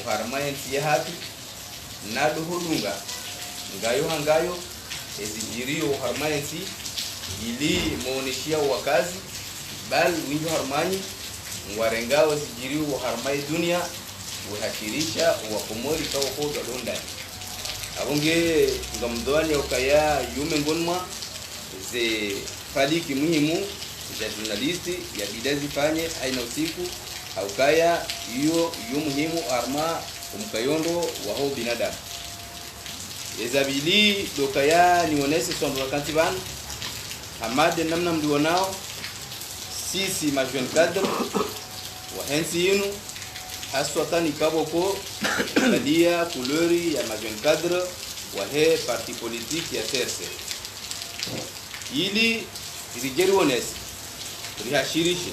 uharmayen tiyahatu nadu hurunga ngayo hangayo ezijirio uharmayen ti ili muoneshia wakazi bal winjo harmanyi ngwarengao zijirio uharmai dunia uhashirisha wakomori kwa kodo londani abonge ngamdwani ukaya yume ngonma ze faliki muhimu za journalisti ya bidazi fanye haina usiku aukaya hiyo muhimu arma umkayondo wa ho binadamu ezabili dokaya nionese sondo wakati ban hamade namna mdionao sisi majeune cadre wa hensi yenu haswa tani kaboko badia couleur ya majeune cadre wa he parti politique ya terce ili rijeri onese rihashirishe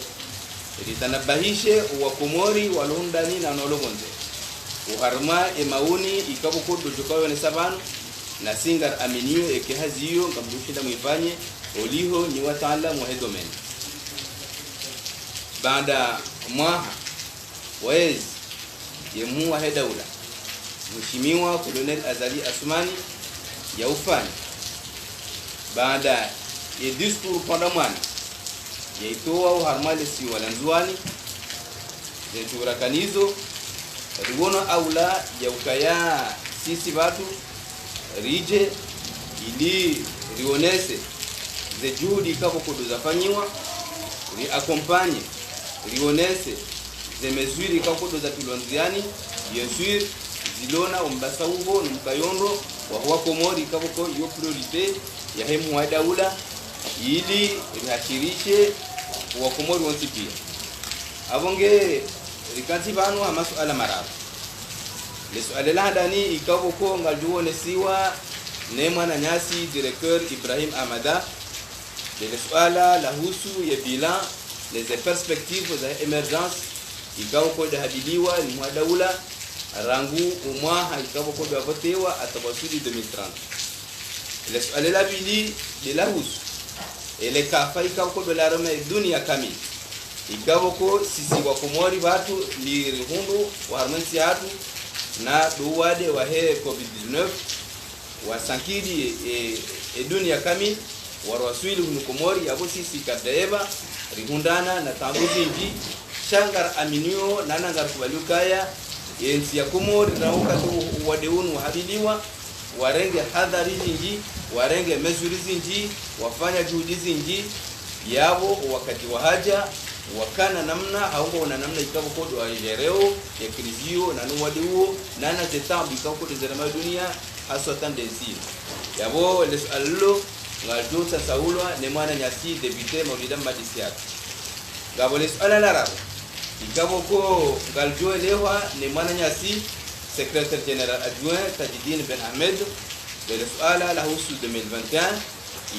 ritanabahishe wakomori walondani na nologonze uharma emauni ikaboko dojokawe ne sabanu na singar aminio ekehaziyo ngamdushinda mwifanye oliho ni wataala muhedomen baada mwaha wezi yemu wa daula mheshimiwa Colonel Azali Asmani ya ufani baada ya discours pandamani yaitoa uharmale si walanzuani zenturakanizo rigono aula ya ukaya sisi batu rije ili rionese ze juhudi kabo kudozafanyiwa ri accompagne rionese ze mesures kabo kudoza tulonziani bien sûr zilona umbasa ubo numukayondo wa komori kabo ko yo priorite ya hemu wa daula ili rihashirishe wakomori wonsi pia abonge rikanti banu amasuala marabu lesuala lahadani ikaboko ngajuone siwa nema na nyasi directeur Ibrahim Amada lesuala lahusu ya bilan les perspectives za emergence ikaboko dahabiliwa ni mwadawula rangu umwa ikaboko davotewa atabasudi 2030 lesuala la bili de lahusu ele kafa ikaboko de la rome dunia kamili ikaboko sisi wakomori batu ni hundu wa harmansi hatu na duwade wa he covid-19 wa sankidi dunia kamili warwaswili hunukomori yabo sisi kadaeba rihundana na tambuzi nji shangar aminio na nangar kubalukaya yensi ya komori na wakati wadeunu wahabiliwa warenge hadhari nji warenge mesurizi nji wafanya juhudizi nji yabo wakati wa haja wakana namna haungo na namna ikabo kodo ajereo ya krizio na nuwaduo nana zetambi ikabo kodo zerama dunia haswa tendensi yabo lesallo ngajuta saulwa ne mwana nyasi député Maulida Madisiat gabo lesala larabo ikabo ko galjo elewa ne mwana nyasi secrétaire général adjoint Tajidine Ben Ahmed lesala la husu 2021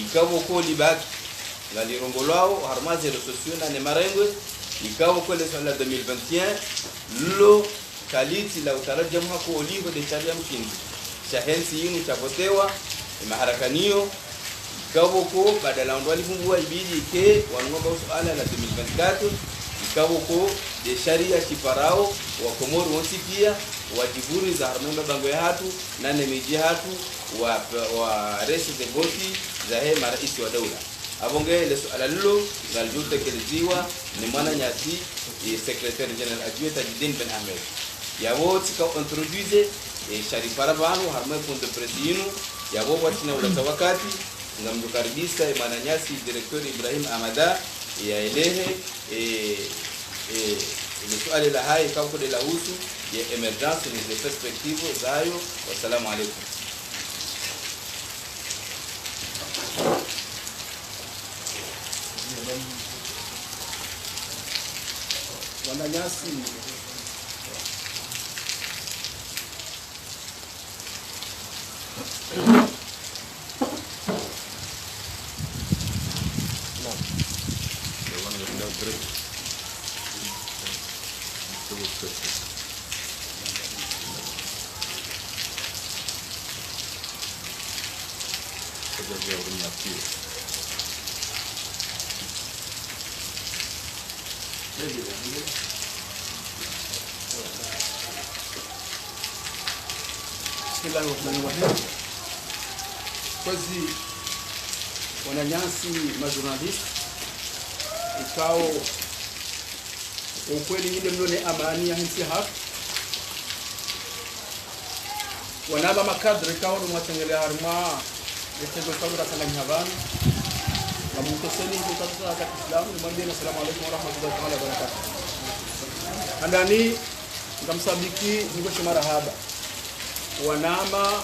ikabo ko libak ngalirongolwao harmaze resociona ne marengwe ikawa kwa lesala 2021 lo kaliti la utarajamu hako olivo de charia mshindi shahensi yinu chapotewa maharakanio ikawa ko badala ndo alifungua ibidi ke wanngomba usuala la 2024 ikawa ko de sharia kiparao wa komoro wonsi pia wajiburi za harmemba bango ya hatu na nemeji hatu wa resi de boti za he maraisi wa daula abonge lesuala lilo ngaljute keleziwa ni mwana nyasi secrétaire général adjoint Tajidine Ben Ahmed yabo tika introduise sharifara banu harma fond de presse yabo watina ula wakati ngamdukaribisa mwana nyasi directeur Ibrahim Amada ya elehe lesuala la hai kauko de la husu ya emergence les perspectives zayo wassalamu alaykum wananyasi Bismillahirrahmanirrahim. Kwezi wananyasi majournalist ikao ukweli ile mlone amani ya hinsi haki wanaba makadri ikao numwatengelea harma yetendo kabura kala habari na mutoseni kutatoa katika Islamu ni mwambie assalamu alaykum wa rahmatullahi wa barakatuh. Andani ngamsabiki ngo marahaba wanama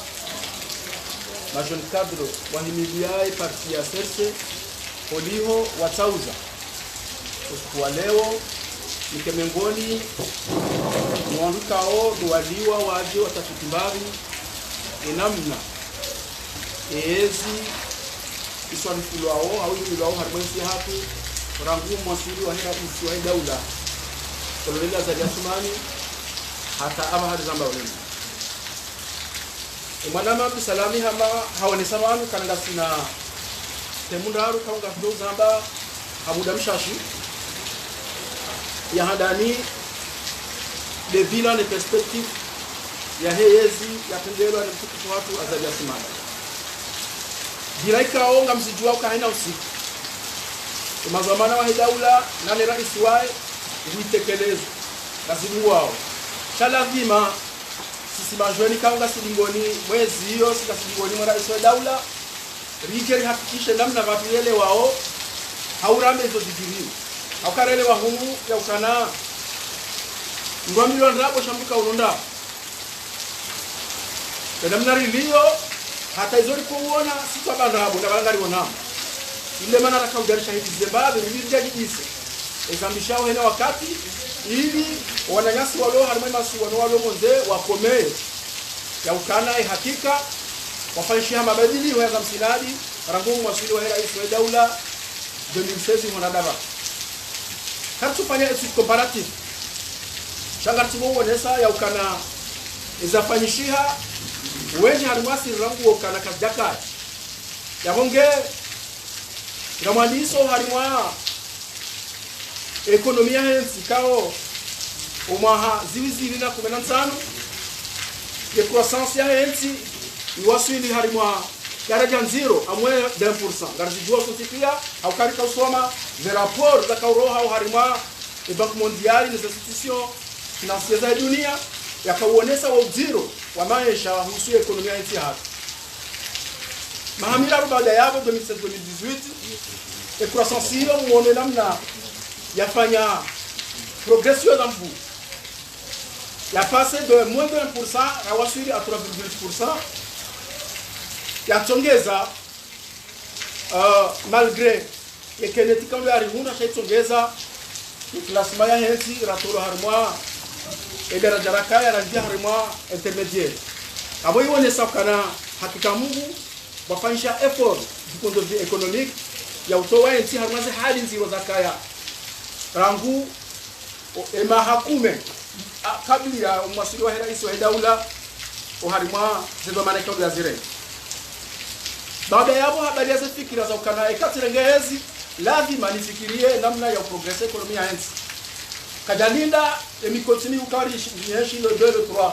majon kadro wahimiliai parti ya serse holiho watauza kwa leo nikemengoni mwandukao duwaliwa waje watatutimbavi enamna ezi iswanifulwao au yulwao harmonisi hapo rangu mwasili wa hera isi wa daula kolonela za Jasumani hata ama hadi zamba wale mwanama bisalami hama hawani samanu kananga sina temundaru kaunga ndo zamba hamuda mshashi ya hadani de vila les perspectives ya heyezi ya pendelo na mtukufu watu azali asimama dilaika onga msijua ukaenda usiku mazamana wa daula na le rais wae uitekeleze kazibu wao chalavima sisi majoni kaunga silingoni mwezi hiyo sika silingoni mwa rais wa daula rijeri hakikishe namna vapilele wao haurame hizo digiri haukarele wa humu ya ukana ngwamilo ndrapo shambuka unonda namna rilio hata izori kuona sisi abandrabo na bangari wona ile maana rakaudari shahidi Zimbabwe rilija jise ezambishao hena wakati ili wananyasi walio harmema si wanao monze wakomee ya ukana hakika wafanyishia mabadili wa zamsinadi rangu mwasili wa rais wa daula 2016 mwanadaba katufanya etude comparative shangarti bonesa ya ukana izafanyishia wenye harmasi rangu ukana kajaka ya bonge ngamwandiso harimwa ekonomia hensi kao umaha ziwizili na 15 de croissance ya hensi iwasili harimwa daraja nziro amwe 1% garzijua kusikia au karika usoma de rapport za kauroha au harimwa e Banque Mondiale les institutions financières za dunia yakauonesa wa zero wa maisha husu ekonomia hensi hapa mahamira baada ya 2017 2018 e croissance hiyo muone namna yafanya progression d'emploi ya passé de moins de 1% à wasiri à 3,8% ya tongeza malgré ekenetika ndo arihuna shaitongeza classement ya hensi ratoro harmwa e daraja rakaya rangia harmwa intermédiaire abo ione sakana hakika Mungu wafanyisha effort du point de vue économique ya utoa hensi harmwa za hali nziro zakaya rangu ema hakume kabla mwasili wa rais wa daula uharimwa zido maana kwa zire baada ya hapo habari za fikira za ukana ikatirengezi lazima nifikirie namna ya progress economy ya nchi kajalinda emi continue ukari yeshi le 2 le 3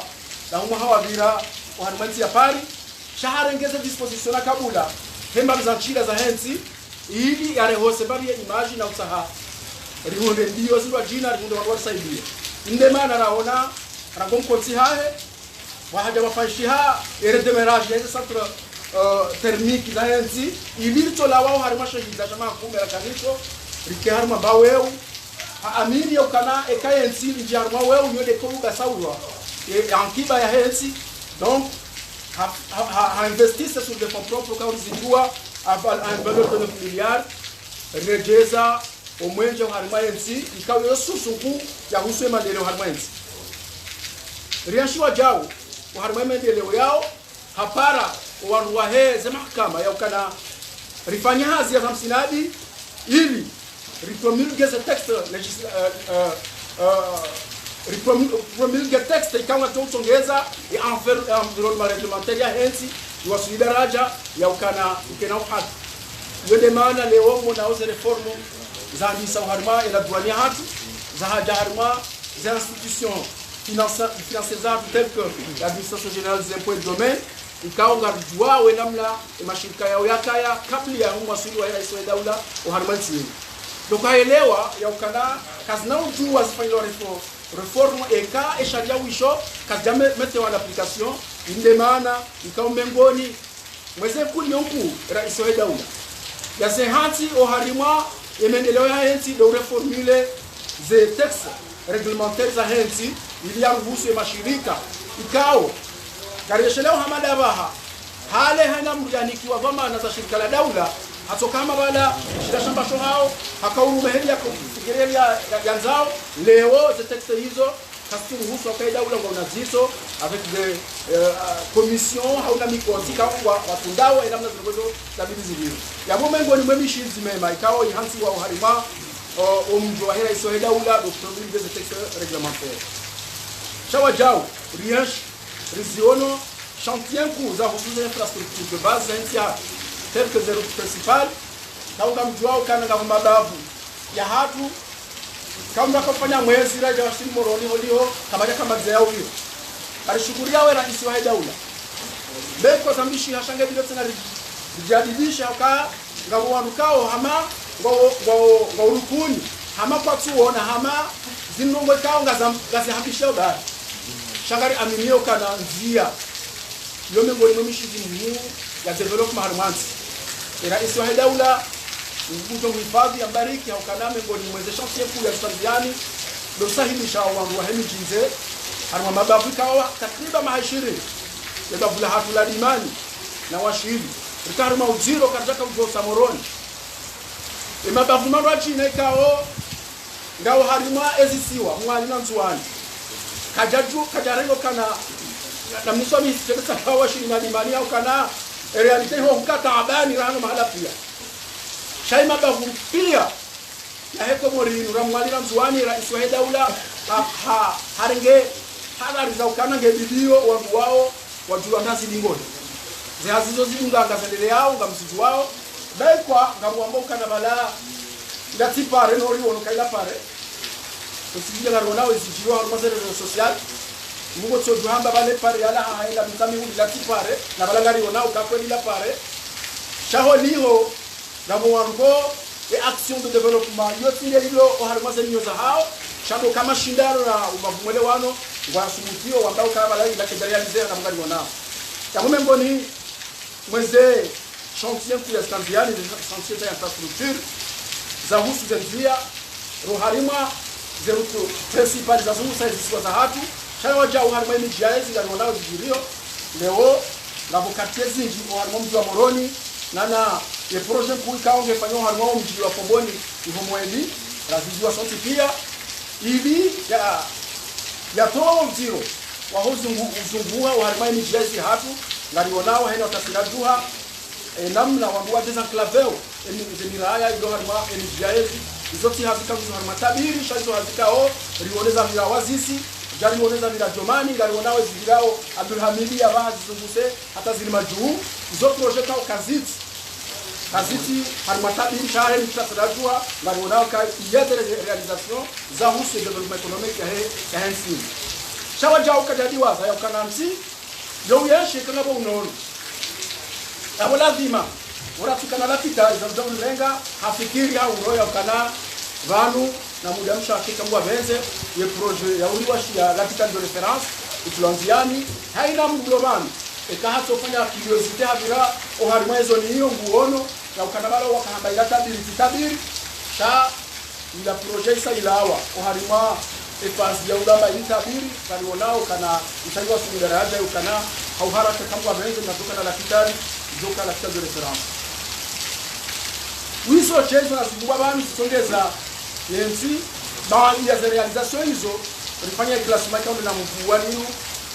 na humo hawabira uharimwa ya pari shaharengeze disposition na kabula hemba za chila za hensi ili yarehose bali ya image na usaha rihunde ndio zilwa jina rihunde wasaidie inde maana raona rangom konsi hahe wahaja wafashiha eredemerage ya centre thermique za hensi ilito la wao harima shahida kama kumbe la kanito rikiharma baweu amini ukana ekayensi njarma weu yode kuruga sawa ankiba ya hensi donc ha investisse sur des fonds propres quand zidua à valeur de 9 milliards rejeza omwenje harima hensi ikawa yosusuku ya huswe maendeleo harima hensi riashiwa jao harima maendeleo yao hapara waruwa he za mahakama ya ukana rifanya hazi ya zamsinadi ili ripromulgue ce texte ripromulgue texte ikawa tongeza ya environnement réglementaire ya hensi iwasuli daraja ya ukana ukena uhadi yode maana leo muna oze reformu za ndisa harima ila duania hatu za haja harima za institution financer za tel que l'administration générale des impôts et domaines ikaonga jua we namna mashirika yao yakaya kabla ya mwasuli wa rais wa daula uharmansi dokaelewa ya ukana kazi nao juu wazifanywa reforme eka esharia wisho kazi jame mete wa application inde maana ikao mbengoni mweze kuli yonku rais wa daula ya sehanti uharimwa emendeleo ya henti do reformule ze texte réglementaires za henti ili yaruhusu mashirika ikao karesheleo hamada baha hale hana mjanikiwa dhamana za shirika la daula hatokama bala shamba hao hakauru meheli ya kufikiria yanzao leo ze texte hizo kasiruhusu kwa daula kwa unazizo avec des commissions hauna mikosi kwa watundao namna zilizo tabidi zilio ya momengo ni mwemishizi mema ikao ihansi wa uharima omjo wa hera iso daula do produire des textes réglementaires chawa jao riach riziono chantier ku za husuza infrastructure de base zentia tel que zero principal kaunga mjwao kana kama mabavu ya hatu kama kufanya mwezi raja wa simu moroni holio kama zao hiyo alishukuria wewe rais wa daula beko zambishi hashange bila tena rijadidisha ka ngao wanukao hama ngao urukuni hama kwa tuona hama zinongo kao ngazi hapisha baba shangari aminio kana nzia yome ngoni mmishizi mhu ya development harmansi rais wa daula mbuto mhifadhi ambariki au kaname ngoni mwezesha msefu ya Tanzania ndo sahilisha wangu wa hemi jinze harma mabavu kawa takriban mahashiri ya babula hatu la dimani na washiri rikaruma ujiro katika ujo samoroni mabavu marwachi nekao ngao harima ezisiwa mwalina nzuani kajarengo kana na msomi sasa kawa shiri na dimani au kana realite ho kata abani rano mahala pia shaima bavu pia ya heko morinu ramwalina nzuani rais wa daula harenge hadari za ukana ngebidio wangu wao wajua nasi lingoni zihazizo zinganga zendele yao ngamsiji wao dai kwa ngamwambo kana bala ndati pare nori wono kaila pare usijile ngarona wezijiro haruma zere social mungo tsodu hamba bale pare yala haenda mtami uli ndati pare na bala ngari wona ukakweli la pare shaho liho ngamwambo action de développement yotile hilo haruma zere nyoza hao shado kama shindano na umavumwelewano wasumutio ambao kama la ila kidarialize na mgani wanao tamume mboni mweze chantier ku ya Tanzania ni chantier za infrastructure za husu zendia roharima zeruto principal za zumu sasa za hatu shawa ja uharima ni jaizi ngani wanao jirio leo na bokatie zinji uharima mji wa Moroni na le projet ku ikaonge fanyo harima mji wa Pomboni ihomweli razijua sauti pia hivi ya toa mziro wa uzungua uharima ni jaizi hatu ngani wanao hena utasirajuha namna wambua desenclaveo emiraya ilo harima jaizi izoti hazika mzu harima tabiri shaizo hazika rioneza mira wazisi jari oneza mira jomani ngani wanao zigirao Abdulhamidi ya baha zizunguse hata zilima juu izo projet au kaziti harima tabiri shahre nitasirajua ngani wanao ka iyade realisation za husu development economic ya hensi shawa jao kajadiwa za kanamsi yo yeshe kana bo unono abo lazima ora tukana lapita za mlenga hafikiri au roya kana vanu na muda mshafika mbwa benze ye projet ya uliwashi ya lapita de reference itulanziani haina mglobani ekahato fanya curiosity habira o harima hizo ni hiyo nguono na ukanabala wakahamba ila tabiri sha ila projet isa ilawa o harima efasi ya ulama itabiri kanionao kana itaiwa sumidaraja ukana au haraka kama benzo na duka la kitari duka la kitari de reference wiso chezo na zibwa bani tusongeza yenzi baadhi ya realization hizo rifanya classement kama na mvua niyo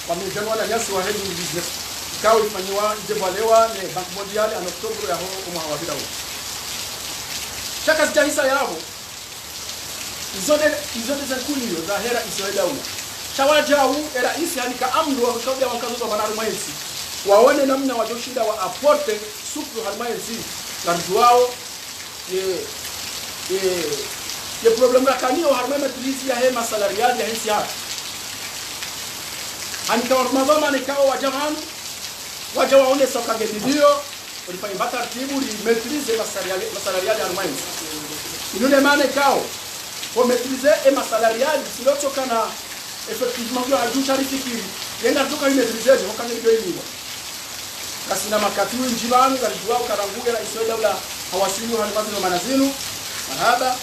wamejana na nyasi wa head business kao ifanywa jebalewa ne Bank Mondial en Octobre ya ho kama hawabila huko chaka zitahisa yao izode za kulio za hera Israeli au shawajau era isi hanika amru wa mkaudia wakazo wa banaru maisi waone namna wajoshida wa aporte supu harmaisi kanjuao ye problem la kanio harma matrizi ya hema salarial ya hisi hapa anikawa mavama nikawa wajamanu waja waone soka ngedio ulifanya taratibu li maîtriser masalariale ya mwanzo inone maana kao pour maîtriser et masalariale siloto kana effectivement yo aju charifikiri yenga toka maîtriser ho kana ndio hiyo kasi na makati njibanu galijua karanguge la Israeli daula hawasilimu halimazi manazinu mahaba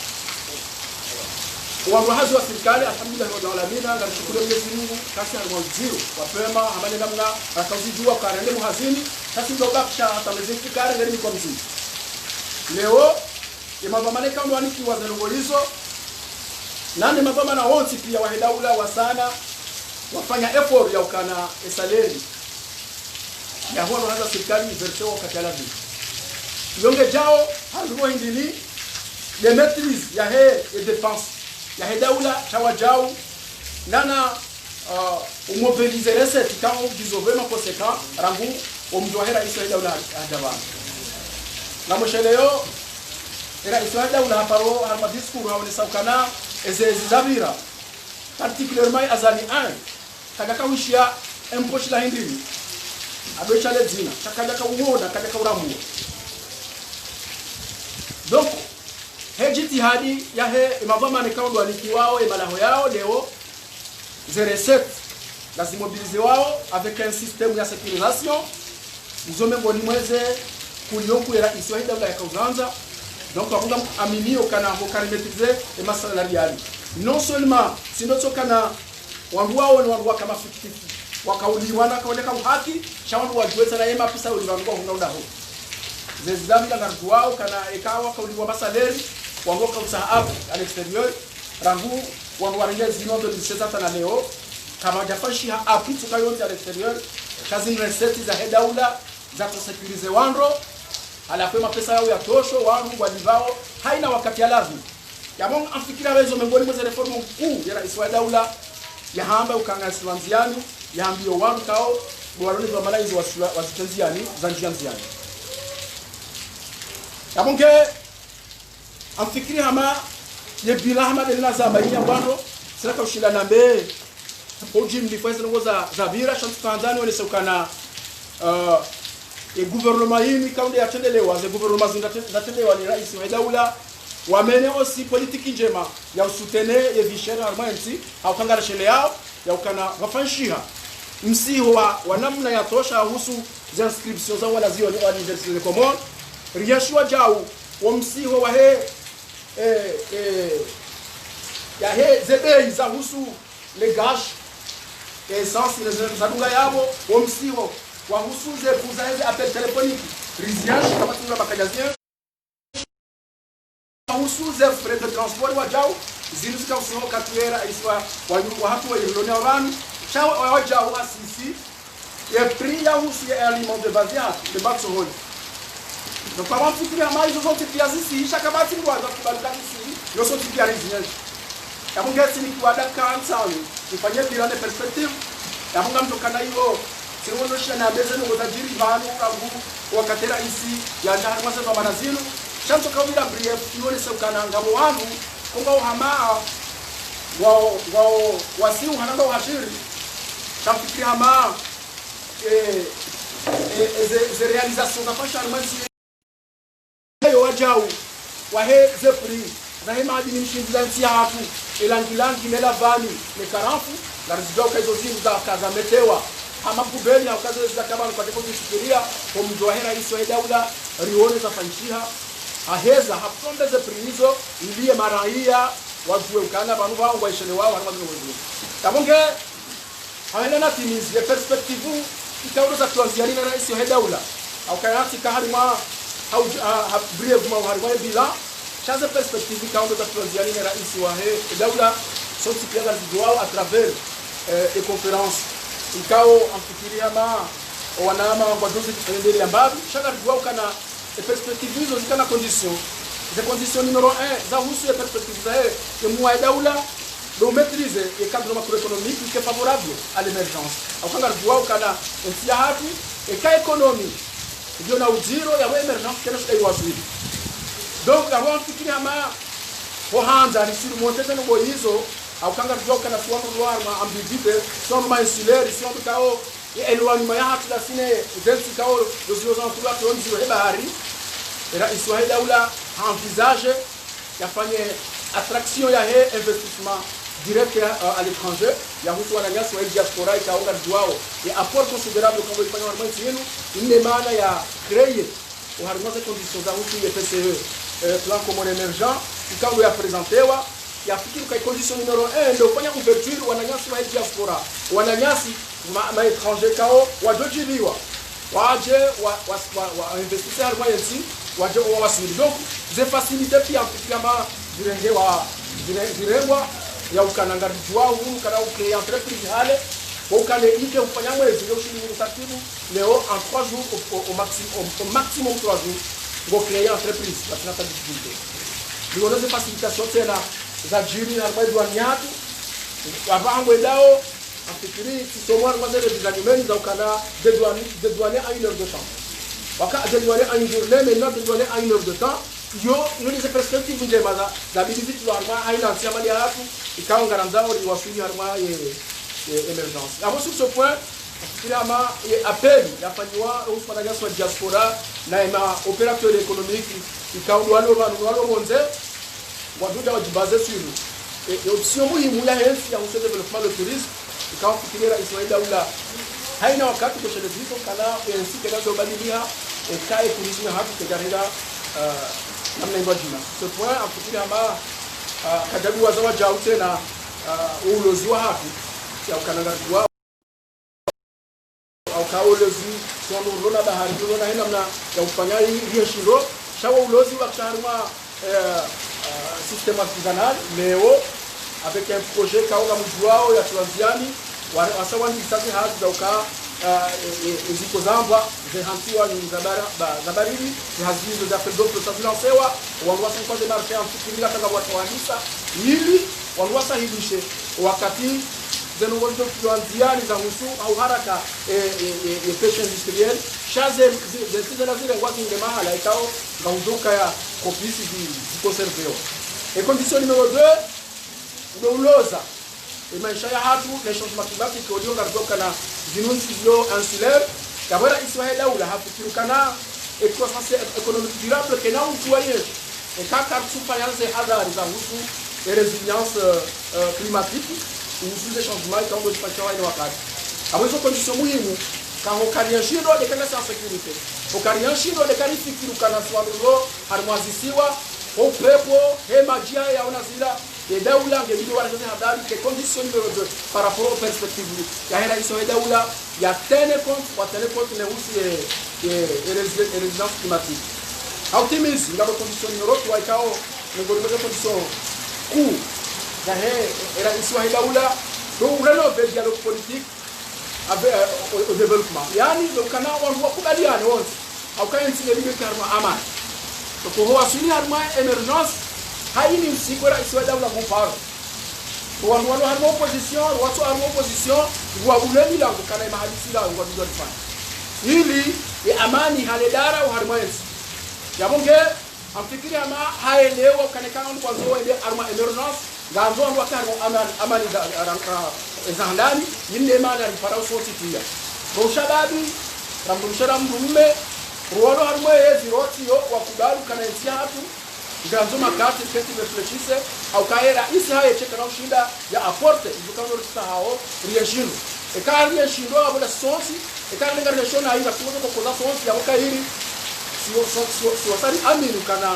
wahazi wa serikali alhamdulillah wa alamin ngamshukuru Mwenyezi Mungu kasi alwaziro wapema hamani namna akazijua karende muhazini kasi ndo bakisha hata meziki kare ngani kwa mziki leo imabamane kama waniki wa zalongolizo nani mabama na wonti pia wa daula wa sana wafanya effort ya ukana salary ya huwa wanaanza serikali verse wakati alavi yonge jao harumo hindini de maîtrise ya he et dépense ya he daula chawajao nana umobiliser recette quand on disovema conséquent rangu omjohera Israeli daula adabana na msheleo era Israeli daula haparo harma discours haone saukana ezezabira particulièrement azani 1 kagaka wishia empochi la hindini adocha le dina chakajaka uona kajaka uramu donc hejitihadi ya he mabama ni kaundu alikiwao emalaho yao leo ze recettes lazima mobiliser wao avec un système ya sécurisation mzome ngoni mweze kunyoku era Israeli daula ya kauzanza donc wakunga aminio kana hokarimetrize et masalariali non seulement sinoto kana wandu wao ni wandu kama fictif wakauliwana kaoneka uhaki shawandu wajueta na yema pisa uliwandu kwa hunga udaho zezidami la gardu wao kana ekawa kauliwa masaleri wandu kausahabu à l'extérieur rangu wandu waringe zino de liseta na leo kama jafashi hapi tukayonte à l'extérieur kazi recette za hedaula za kusekurize wandu alakwema pesa yao ya tosho wangu walivao haina wakati ya lazima yamong afikira wezo miongoni mwa reformu kuu ya rais wa daula ya hamba ukangasi wanziani ya ambio wangu kao bwaroni wa malaizi wasitenziani za njianziani yamonge amfikiri hama ye bila hama de naza maria bwando sira ka ushila nambe oji mlifaiza ngoza zabira shantu Tanzania wale sokana e gouvernement yini kaunde yatendelewa ze gouvernement zinatendelewa ni rais wa daula wamene aussi politique njema ya usutene ye vishera armanti au kangara shele yao ya ukana wafanshiha msiho wa namna ya tosha husu za inscriptions za wala zio ni university de Comores riashwa jao wa msiho wa he ya he zebei za husu le gash essence les zadunga yabo wa msiho wa husu ze kuzaeze appel téléphonique riziash kama tunga bakajazia husuze frais de transport wajao zilizika usiho katuera iswa wa hatu wa ilonia wanu chawa wajao asisi ya prix ya husu ya aliment de base de base hoi donc par exemple fikiri ama hizo zote pia zisi shaka bati ngwa za kubalika zisi yoso tipia rizinyaji ya munga tini kuada kansawi ifanye bila ne perspective ya munga mtokana hiyo sirono shia na beze no tajiri vanu kangu wakatera isi ya ndani mwasa wa manazinu chanzo kabila brief yone sekana ngabo wangu konga uhama wao wasiu hananga washiri tafikiri hama ze realisation za fashion manzi yo wajao wahe ze prix za hema hadi nimshindilanzi hapo elangilangi mela vani le karafu na rizidao kaizo zimu za kaza metewa ama kubeli au kaza za kama kwa depo kufikiria kwa mjoa hera hizo daula rione za fanshiha aheza haponde ze primizo iliye maraia wajue ukanga banu wao waishele wao hana mazungumzo tabonge haenda timizi perspective ikauro za tuanziani na rais wa daula au kayati kaharima au brief ma harima bila chaza perspective ikauro za tuanziani na rais wa daula soti pia za wao à travers des conférences ikao amfikiria ma wanama kwa dozi tuendelee ambapo shaka wao kana et perspectives hizo zikana condition les conditions numéro 1 za husu ya perspectives za que moi daula do maîtriser le cadre macroéconomique qui est favorable à l'émergence au kanga duao kana ntia hatu et ka économie ndio na ujiro ya emergence kana sio wazuri donc avant fikiri ama hohanza ni sur monter no hizo au kanga rjwa kana suano loar ma ambidite son ma insulaire son kao éloignement ya hatu la sine zensi kao los entours to ndio he bahari era Israeli daula envisage yafanye attraction ya he investissement direct à l'étranger ya hutu wananyasi wa diaspora ikaunga rjwao ya apport considérable kama ifanya harmoni yenu ine maana ya créer au harmoniser conditions za hutu ya PCE plan commun émergent ikaunga ya presentewa ya fikiri kwa condition numero 1 ndio kufanya ouverture wananyasi wa diaspora wananyasi ma étranger kao wajojiliwa waje wa investisseur harmoniser waje wasili donc ze faciliter pia kama virengwa ya ukanangarijwa huu kana ukre entreprise hale ukane ije ufanya mwezi ndio shini msatibu leo en 3 jours au maximum 3 jours ngo créer entreprise parce que na difficulté ndio ze facilitation tena za jiri na kwa douaniatu avango dao afikiri tisomwa kwa zile design za ukana de douane à 1 heure de temps waka de douane à une journée mais non de douane à 1 heure de temps yo nilize perspective njema za bidii tu harma haina ansia mali yatu ikawa ngaranzao ni wasuli harma ye emergence. Avant sur ce point finalement appel yafanywa usifanya diaspora na ma opérateur économique ikawa walo monze waduda wajibaze sur et option muhimu ya health ya uso développement le tourisme ikawa kufikiria Israeli daula haina wakati kwa shule ziko kana yensi kenda badilia kai tourisme hatu kegarira namna ingojina ce point afikiri ama kadabu wazawa jaute na ulozwa hapo ya ukanangazwa au kaolozi sono rona bahari rona hina namna ya kufanya hiyo shiro shawa ulozi wa charma système artisanal leo avec un projet kaoga mjuao ya Tuanziani wasawani sasa hazi za uka ziko zamba zihantiwa ni zabarili zihazizo za pedopo safilansewa wanwasa kwa de marché en fikirila kama watu wanisa ili wanwasa hilishe wakati zeno wondo Tuanziani za husu au haraka pêche industrielle chaze zile zile ngwati ngemahala ikao ngaunduka ya kopisi zikonserveo et condition numéro 2 ndouloza maisha ya hatu na changement climatique audio ngardoka na zinunzi zio insulaire kabara Israeli daula hafikirukana et croissance économique durable que na utuaye et kaka tufanyance hadari za husu et résilience climatique usu des changements quand on fait na wakati abo hizo condition muhimu kaho kariashindo de kana sa sécurité o kariashindo de kani fikirukana swalo harmazisiwa au pepo hemajia ya unazila et daula ngebidi wanazoea habari que condition numéro 2 par rapport aux perspectives ya hera iso daula ya tene compte ne usi et résilience climatique optimisme la condition numéro 3 ikao ngoni kwa condition ku ya hera iso daula do renove dialogue politique avec au développement yani do kana wakubaliane wote au kaenzi ngebidi karma amani to ko asili harma emergence haini msiku ra Israeli daula mfaro wanu harma opposition watu harma opposition wa buleni la kana mahadisi la ngo ndio tufanye ili ya amani haledara au harma yensi yabonge amfikiri ama haelewa kana kama kwa zo ile harma emergence ganzo ndo akaro amani za ndani yinde maana rifarao soti pia kwa shababi rambushara mdume ruwalo harma yezi roti yo wakubali kana yensi hatu ganzo makati keti reflechise au kaera isa haye cheka na ushinda ya aporte izukano ristao rieshino eka rieshino abula sonsi eka lenga rieshona haina kuzo kwa sonsi ya ukairi sio sari aminu kana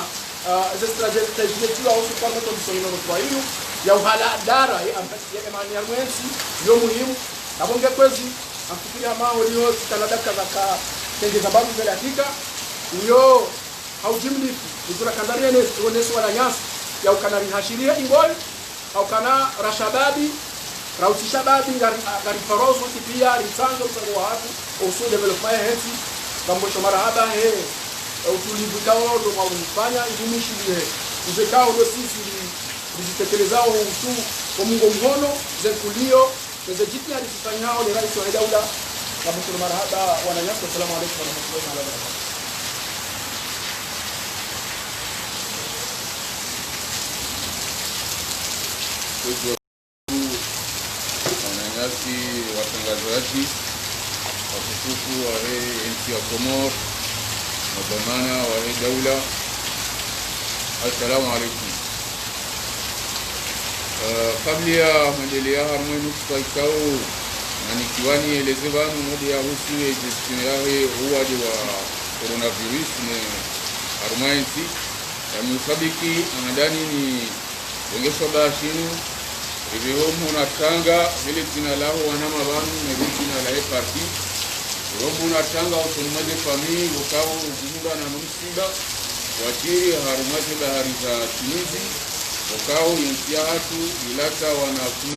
zestrategie tajetiwa au kwa condition no kwa hiyo ya uhala dara ya ampasi ya imani ya mwenzi ndio muhimu abonge kwezi amfikiria mao leo Canada kaza ka tengeza babu za dakika hiyo haujimli izura kandaria ne oneso wala nyasi ya ukanari hashiria ingol au kana rashababi rauti shababi ngari faroso tipia ritango msango wa watu usu development heti mambo shomara haba he utulivu kao ndo mwaunifanya idumishi ile uzekao ndo sisi bizitekelezao usu kwa mungo mhono zekulio zejitia alisifanyao ni rais wa daula mambo shomara haba wananyasi. Asalamu alaykum wa rahmatullahi wa barakatuh. watangazaji watukufu wa nchi ya Komoro, mabamana wa daula, assalamu alaikum. Kabla ya maendeleo harmoni kufaikao na nikiwani eleze banu modi ya husu ya gestion yahe uwadi wa coronavirus ne harmoni ya msabiki anadani ni wengesho bashinu hivyo muna tanga vile jina lao wanama banu na vile jina la parti hivyo muna tanga utunumaze famii ukao ukumuda na numsida wajiri harumaze bahari za Tunizi ukao yensia hatu ilata wanafu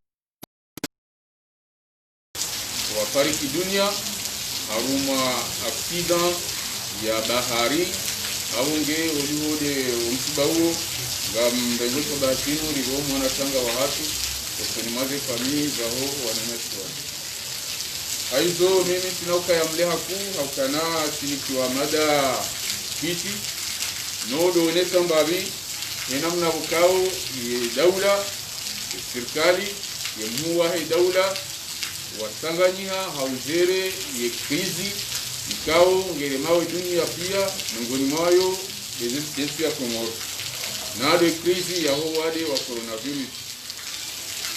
wafariki dunia haruma accident ya bahari aunge ulihude umsiba huo ngambengoto bashinu hivyo muna tanga wa hatu utunumaze famii za ho wanameswa aizo mimi sinauka ya mleha kuu haukana sinikiwa mada kiti nodo unesa mbabi enamna bukao ye daula serikali ye muwa he daula wasanganyiha haujere ye krizi ikao ngere mawe dunia pia miongoni mwayo resistance ya Komoro nado krizi ya wade wa coronavirus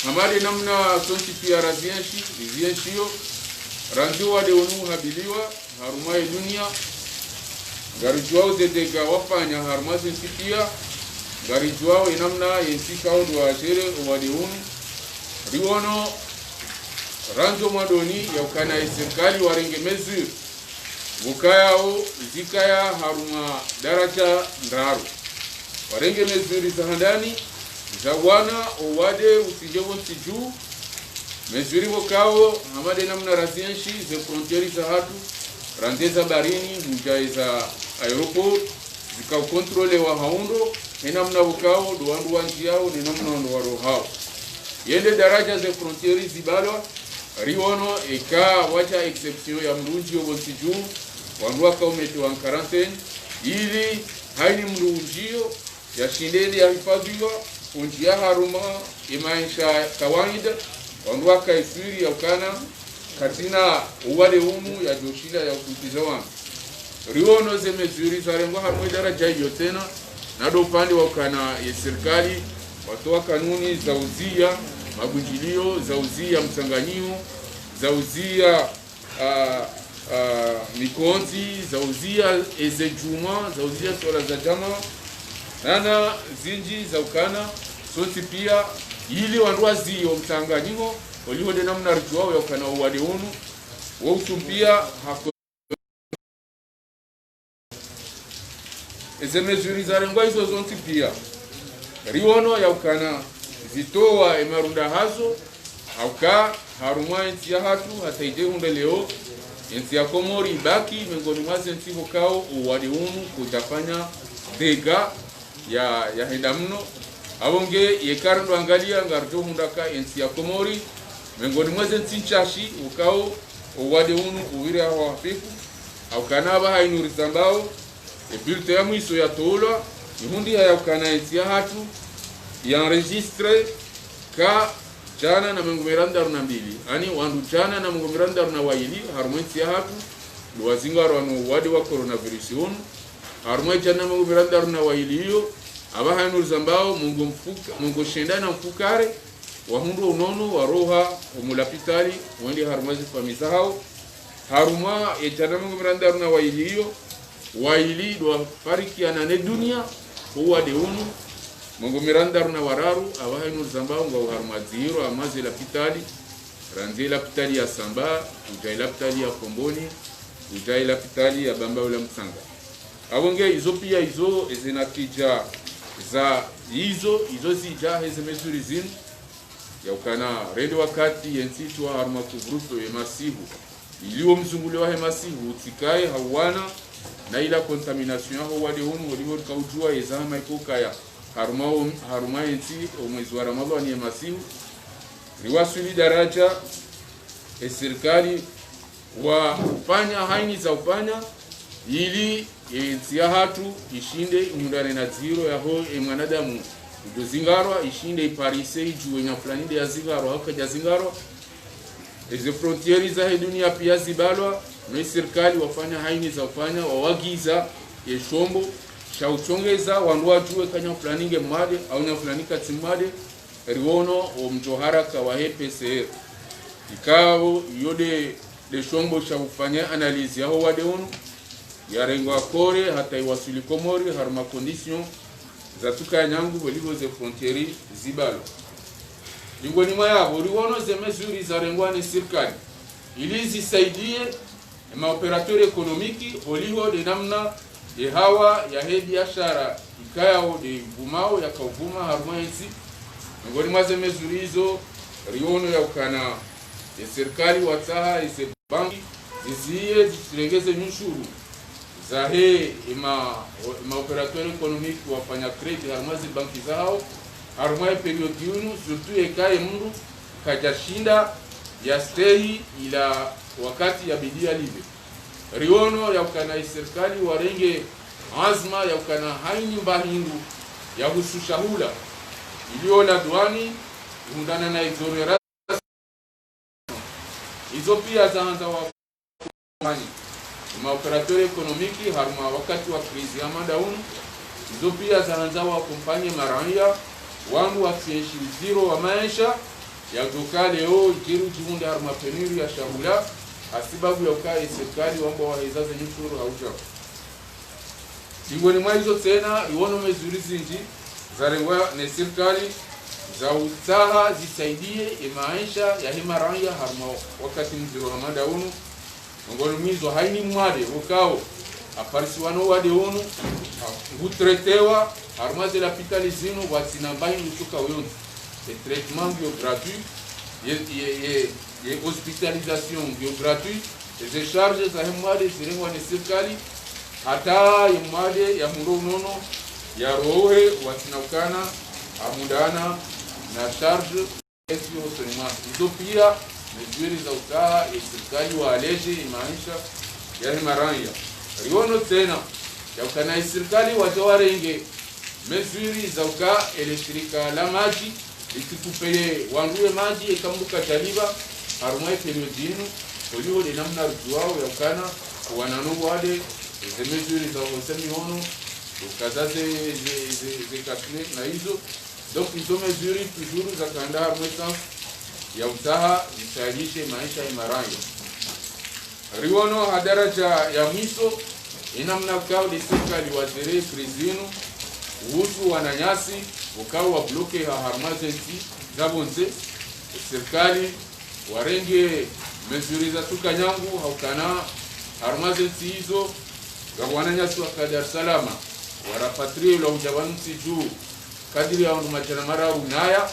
hamade namna sonti pia razienshio ranjo wade unu habiliwa harumaye dunia garijwao zedega wafanya harumazi nsipia garijwao inamna yensika odu wa jere wade unu riwono ranjo madoni ya ukana serikali warenge mezuri wukayao zikaya haruma daraja ndaru warenge mezuri zahandani zawwana owade usijevo nsiju mezuri wukao hamade namna razienshi ze frontieri za hatu randeza barini mujai za aeroport zika kontrole wa haundo enamna wukao duandu wanjiao nenamna ndo warohao yende daraja ze frontieri zibalwa riwono eka wacha exception ya mrunji obonsiju wandu wakaumeti wa quarantaine ili haini mrunjio ya shindeni ya hifadhiwa kunjia haruma imaisha kawaida wandu wakaifiri ya ukana katina uwale umu ya joshila ya ukutiza wangu riwono ze mezuri zarengo harumwe daraja hiyo tena nado upande wa ukana ya serikali watoa kanuni za uzia magunjilio za uzia msanganyio za uzia mikonzi za uzia ezejuma za uzia swala za jama nana zinji za ukana soti pia ili wanduwa zio msanganyio waliwode namna rituao ya ukana uwade unu wausumpia hako eze mezuri za rengwa hizo zonti pia riwono ya ukana zitoa emarunda hazo hauka haruma ensi ya hatu hata ije hunde leo ensi ya Komori ibaki miongoni mwazi ensi hukao uwade unu kutafanya dega ya henda mno awonge yekarndo angalia ngarjo hundaka ensi ya Komori miongoni mwazi ensi nchashi hukao uwade unu uwire hawa hafifu haukanaba hainuri zambao ebilte ya mwiso ya tola ihundi haya ukana ensi ya hatu enregistre ka jana na mengumiranda na mbili ani wandu jana na mengumiranda na waili harumwensi ya hatu luwazingaro anu wadi wa coronavirus unu harumwe jana na mengumiranda na waili hiyo aba hainu zambao mungu shenda na mfukare wahundu unono waroha umulapitali wende harumwezi famisa hao haruma jana na mengumiranda na waili hiyo waili dwa fariki anane dunia huwa de unu Mungu miranda na wararu abahainu zambao nga uharumaziro amazi la pitali ranzi la pitali ya Samba ujai la pitali ya Komboni ujai la pitali ya Bamba ula Msanga awonge hizo pia hizo ezinakija za hizo zija heze mezuri zinu ya ukana rende wakati yensitu wa haruma kugrupo ya masihu iliwo mzungule wa masihu utikae hawana na ila contamination ya wade hunu waliwo kaujua ezama ikoka ya haruma ensi omwezi wa Ramadhani ya masihu riwasuli daraja serikali wa upanya haini za upanya ili ensi ya hatu ishinde mundane na zero ya ho mwanadamu udo zingarwa ishinde iparise ijuwe nya fulani de ya zingarwa haka ja zingarwa Hizo frontieri za dunia pia zibalwa na serikali wafanya haini za ufanya wawagiza yeshombo shauchongeza wandu wajue kanya fulani nge mwade au nya fulani katimwade riwono o mjoharaka wa PCR ikao yode de shombo shaufanya analizi yao wadeonu yarengwa kore hata iwasili Komori harma condition za tuka nyangu walivo ze frontieri zibalo miongoni mwa yao riwono ze mesuri za rengwa ni serikali ili zisaidie maoperatori ekonomiki oliho de namna de hawa ya he biashara ikayao de vumao ya kauvuma harma ensi miongoni mwa ze mesuri hizo riwono ya ukana ya serikali wataha ise banki ziziye zisirengeze nyushuru za he ima operatori ekonomiki wafanya kredi harma ze banki zao harma ya periodi yunu surtout ekaye mru kajashinda ya stehi ila wakati ya bidia libe riono ya ukana serikali warenge azma ya ukana haini mbahindu ya husushahula iliola duani undana na exoneration hizo pia zaanza wafanya maoperatori ekonomiki harma wakati wa krizi ya madaunu hizo pia zaanza wakumpanye marania wangu wakiishi zero wa maisha ya doka leo jiru jimunde harma penuri ya shahula asibabu ya ukai serikali wamba wahezaze nyushuru hauja miongoni mwa hizo tena iwono mezurizi nji zarengwa na serikali za utaha zisaidie maisha ya himaranya harma wakati mziro wa madaunu miongoni mwizo haini mwade ukao aparisiwano wade onu hutretewa harma de l'hôpitalisino watinambahi mchuka uyonzi le traitement bio gratuit ye hospitalisation bio gratuit les charges za hemwade zirengwa ni serikali hata yemwade ya muronono ya rohe watinaukana amudana na charge esio sonima hizo pia mezuri za utaha ya serikali waaleje maisha ya himaranya riono tena ya ukana serikali wajawarenge mezuri za uka elektrika la maji ikikupeye wanduwe maji ikambuka taliba harumai periodinu oliho de namna rujuao ya ukana wananu wade ze mezuri za hosemi hono ukazaze ze katne na hizo donc hizo mezuri toujours za kanda harumai ya utaha zisailishe maisha imaranya riono hadaraja ya mwiso inamna ukao de serikali wazere krizinu uhusu wananyasi ukao wa bloke ha harmazenti zabonze serikali warenge mezuri za tukanyangu haukana harmazenti hizo wananyasi wa Dar es Salaam warapatrie la ujabanti juu kadiri ya machana mara unaya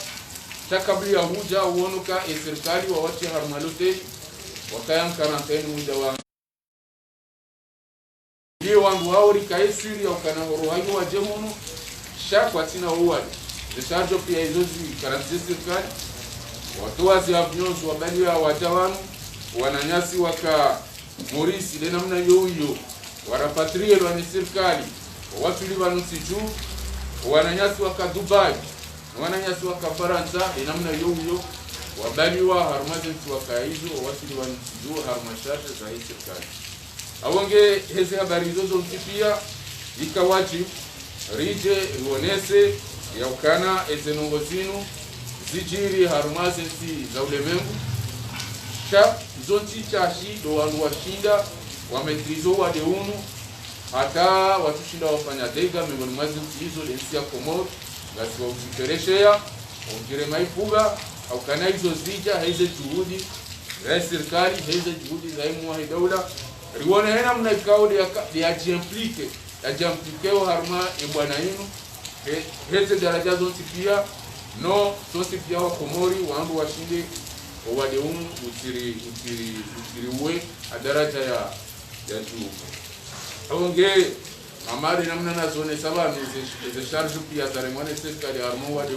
takabli ya huja uonuka serikali wa wati harmalote wakayam karanteni muda wa ndio wangu hao rikaisiri ya ukana horohayo wa jehono shakwa tina uwali zisharjo pia izozi karantesi serikali watu wazi avnyonzo wabali ya wajawanu wananyasi waka morisi le namna yoyo warapatrie lwa ni serikali watu libanusi juu wananyasi waka Dubai wananyasi waka Faransa le namna yoyo wabali wa harmazenti waka hizo watu libanusi juu harmashasha za hii serikali awonge hezi habari zozo mtipia ikawaji rije ruonese ya ukana ezenongozinu zijiri harumazenti za ulemengu sha zonti chashi do wanu washinda wametrizo wa deunu hata watushinda wafanya dega miongoni mwazenti hizo lensi ya Komori gasi wa usikereshea ongere maifuga au kana hizo zija heze juhudi za serikali heze juhudi za imu wa daula riwone hena mna ikao de ajimplike ajamplikewa harma ebwana inu heze daraja zonti pia no zonti pia wa Komori wangu washinde wade utiri uwe adaraja ya juu aonge amari namna na zone saba ze charge pia zaremwane serikali harma wade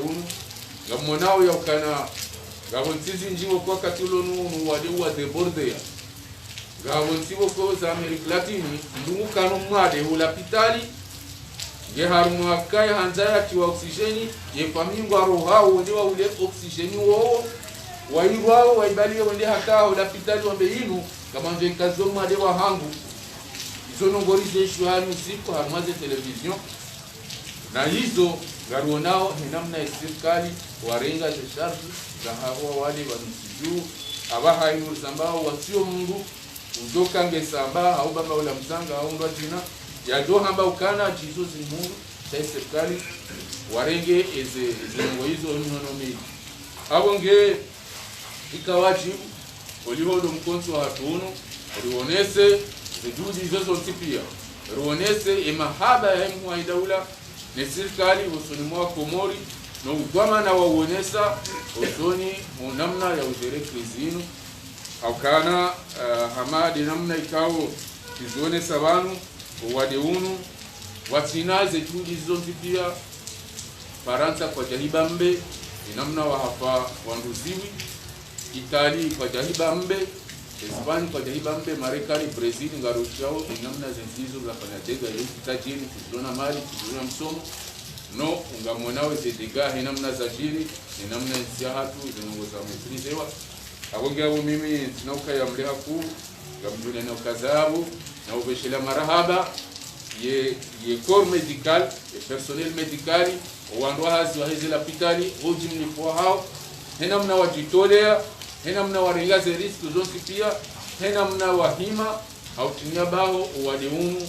ngamonao ya ukana gabontizi njimo kwa katulonu wade wa deborde gabontibo ko za Amerika Latini ndungu kanu mwade ulapitali ye harumwa kai hanzaya tiwa oksijeni ye famingo arohao ndio ule oksijeni wo wairwao waibalie wende hakao la pitali wa beinu kama nje kazoma de wa hangu izo nongori jeshu hanu siku harmaze television na hizo garuonao namna ya serikali warenga za sharti za hawa wale wanusiju abaha inu zambao wasio Mungu udoka ngesamba au baba wala mzanga au ndo jina ya dohamba ukana jizo zimungu cha serikali warenge eze ngo hizo nyonomei abonge ikawajibu olihodo mkonso wa hatuno rionese juhudi zozo tipia rionese mahaba ya mwa daula ne serikali usoni mwa Komori no ugwama na waonesa usoni namna ya uzere krizinu au kana hamadi namna ikao kizone sabanu wadeunu watinaze juhudi zozo tipia Faransa kwa jahiba mbe namna wa hapa wanduziwi Itali kwa jahiba mbe Espanya kwa jahiba mbe Marekani Brazil ngarushao namna zenzizo za panadega yokitajini kuzona mali kuzona msomo no ungamwonawe zedega namna za jiri namna nsia hatu zinongoza metrizewa abonge abo mimi tinauka ya mleha ku gamjune na kazabu na ubeshela marahaba ye corps médical et personnel médical wandwa hazi wa hizi lapitali ujimni kwa hao hena mna wajitolea hena mna warengaze riski zonti pia hena mna wahima au tinia bao wadeunu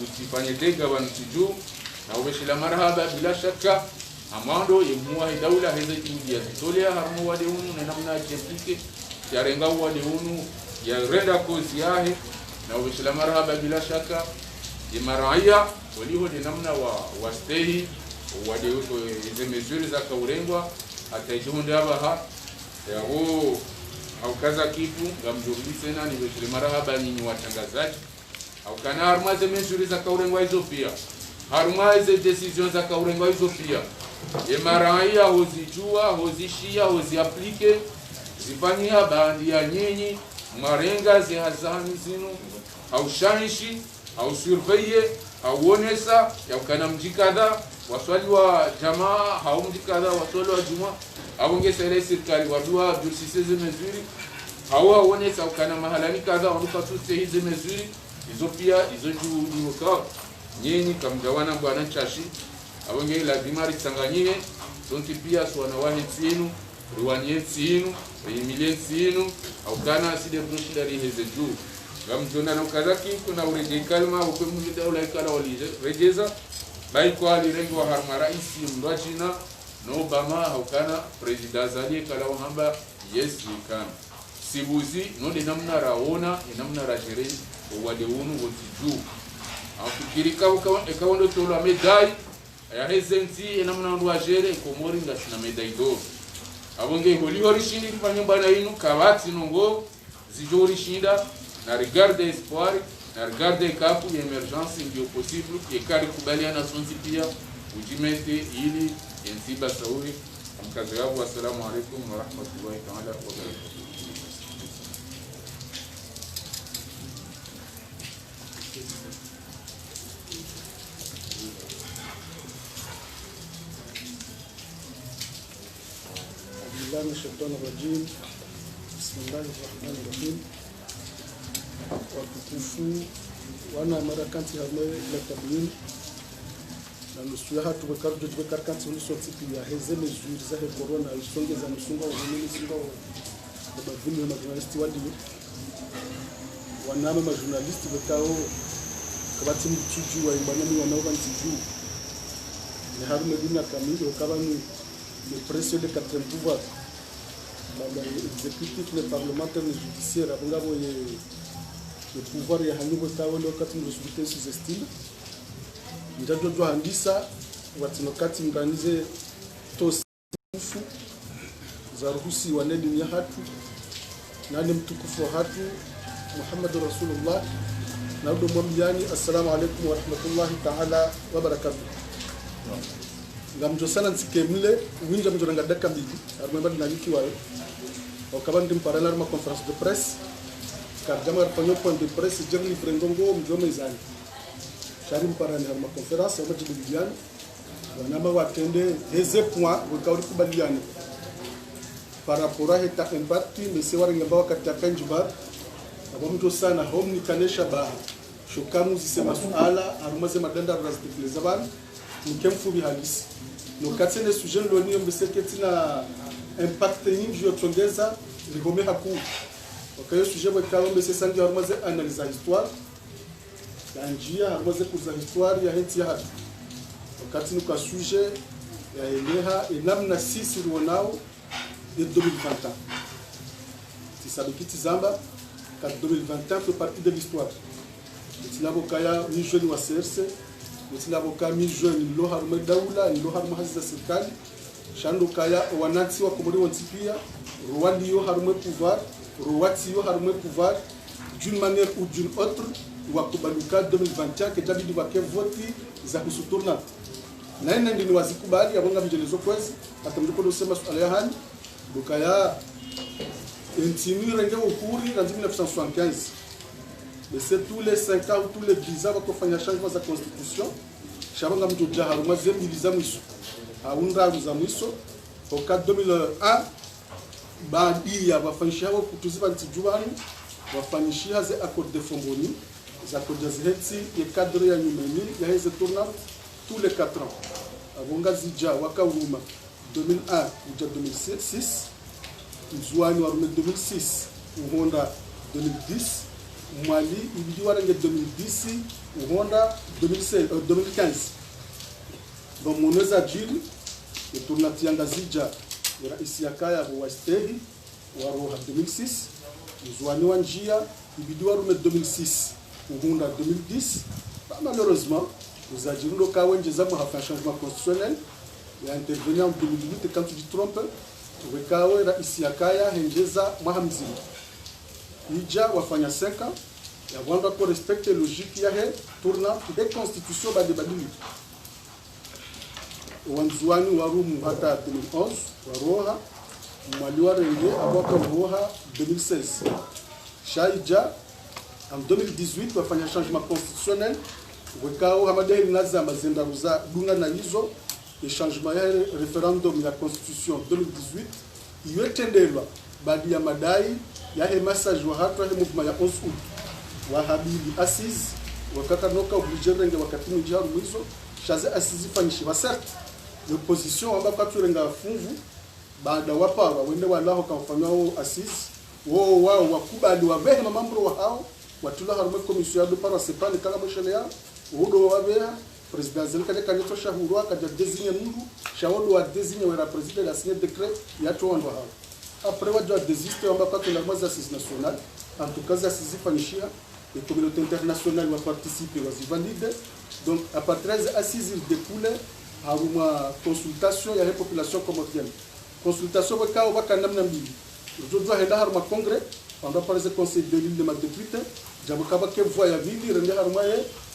utifanye tega wanutiju na ubeshila marhaba bila shaka amando yemua daula heze kimudia zitolea harmu wadeunu na namna jepike ya renga wadeunu ya renda kozi yahe na ubeshila marhaba bila shaka imaraia waliho de namna wa stay wade hizo mesures za kaurengwa ataijunde abaha ya au kaza kitu ngamjumbi tena ni weshile marahaba nyinyi watangazaji au kana harmaze mesures za kaurengwa hizo pia harmaze decisions za kaurengwa hizo pia imaraia hozijua hozishia hoziaplike zifanyia bandi ya nyinyi marenga zihazani zinu au shanishi au surveiller au onesa ya kana mjikadha waswali wa jamaa au mjikadha waswali wa juma abonge sere serikali wadua dursise ze mesures au onesa kana mahalani kadha wanuka tuste hizo mesures hizo pia hizo juhudi wako nyinyi kamgawana bwana chashi abonge lazima risanganyie sonti pia swana wahe tsinu ruwanie tsinu emilie tsinu au kana side broshidari hizo juu gamjona no kazaki kuna urege kalma ukwemu daula ikala walijeza bai kwa lirengo harma raisi mrajina no Obama haukana president zali kala hamba yes kan sibuzi no de namna raona namna rajere wade unu wotiju afikirika ukawondo tolo medai ya hezenti namna ndo ajere Komori ngasina medai do abonge holi holi shindi fanya bana inu kawati nongo zijori shinda na regarde espoir na regarde kapu ya emergence ndio possible ekari kubaliana sonzi pia ujimete ili yensiba sauri mkazi wangu. Assalamu alaykum wa rahmatullahi ta'ala wa barakatuh. Billahi shaitani rajim. Bismillahir rahmanir rahim. Watukufu wana marakanti hame la tabyin na nusu hatu bekarjo bekarkanti nusu tipi ya heze mesures za corona isongeza nusunga uzini singa wa badhulu na journalisti wadi wanama ma journalisti bekao kabati mchuju wa imbanani wanaoba ntiju ni haru medina kamili okabani le pression de 4 pouvoir la exécutif le parlementaire le judiciaire abangabo ye le pouvoir ya hanyu bekao le wakati mrusubite sous-estime ndajo jo handisa watinokati mganize tosufu za ruhusi wa nedi ya hatu nani mtukufu wa hatu Muhammadur Rasulullah na ndo mwambiani assalamu alaykum wa rahmatullahi ta'ala wa barakatuh. Ngamjo sana nsikemle winja mjoranga daka mbili armemba na wiki wayo okabandi mparana ma conference de presse car jamar panyo point de presse jerni prendongo mjoma izani shari mparana ma conference ma jibilian wanama watende heze point wakauri kubaliana par rapport à cet impact mais c'est vrai ngamba wakati akanjiba abamto sana hom ni kanesha ba shokamu zisema suala arumaze madanda razitekeleza abantu nikemfubi halisi no katsene sujet loni mbeseke tina impact nyingi yotongeza ligome haku okayo sujet bwa kawo mbese sangi arumaze analyse histoire anjia arumaze kuza histoire ya henti hatu wakati nuka sujet ya eleha enamna sisi ruonao de 2021 si sabikiti zamba kat 2021 fait partie de l'histoire Tilabokaya ni jeune wa CRC, Tilabokaya ni jeune lo haruma daula, lo haruma haziza serikali, shando kaya wananchi wa Komori wantipia, Rwandi yo haruma pouvoir, Rwati yo haruma pouvoir, d'une manière ou d'une autre, wa kubaluka 2021 ke jabidi wake voti za kusuturna. Na ina ndini wazikubali yabonga bijelezo kwezi, atamjoko dosema suala ya hani, Bokaya intimi renge ukuri en 1975. Mais c'est tous les 5 ans ou tous les 10 ans qu'on fait un changement de la constitution. Chabanga mtuja haruma zembiliza mwiso. Haunda ruza mwiso. Au cas 2001 baadhi ya wafanyisha wao kutuziba ntijubani wafanyishia ze accord de Fomboni za kujaziheti ya cadre ya nyumeni ya hizo tourna tous les 4 ans. Abonga zija wakauruma 2001 uja 2006 Nzuani wa 2006 uhonda 2010 Mali ibidi warange 2010 uhonda 2015 donc moneza jili tourna tianga zija ya rais ya kaya wa stehi wa roha 2006 Nzuani wa njia ibidi warume 2006 uhonda 2010 malheureusement nous agirundo kawenje zamu hafa changement constitutionnel il a intervenu en 2008 quand tu dis trompe wekawe rais ya kaya henjeza mwahamzini ija wafanya 5 ans ya wanda ko respecte logique ya he tourna de constitution ba debadili wanzuani warumu hata 2011 waroha mwaliwa renge aboka roha 2016 shaija en 2018 wafanya changement constitutionnel wekao hamadeli naza mazenda ruza dunga na hizo le changement ya référendum ya constitution 2018 iwetendelwa baada ya madai ya he message wa hatu ya movement ya 11 août wa habibi assise wakaka noka obligé renge wakati mjiharu mwizo shaze assise fanyishi wa certes l'opposition ambako turenga funvu baada wapa wende walaho kafanywa assise wao wakubali wabehe mambo wa hao watula harume commission ya para sepani kala boshele ya udo wabeha président zelkale kanito shahuru akaja désigner mundu shawodo wa désigner wa président la signer décret ya tondo hao après wajua désisté ambako tuna moza assise nationale en tout cas assise fanishia et communauté internationale va participer va valider donc à partir des assises il découle à une consultation ya la population comorienne consultation bakao bakanamna mbili aujourd'hui henda haruma congrès on doit parler du conseil de l'île de ma député jabuka bake voix ya vili rende haruma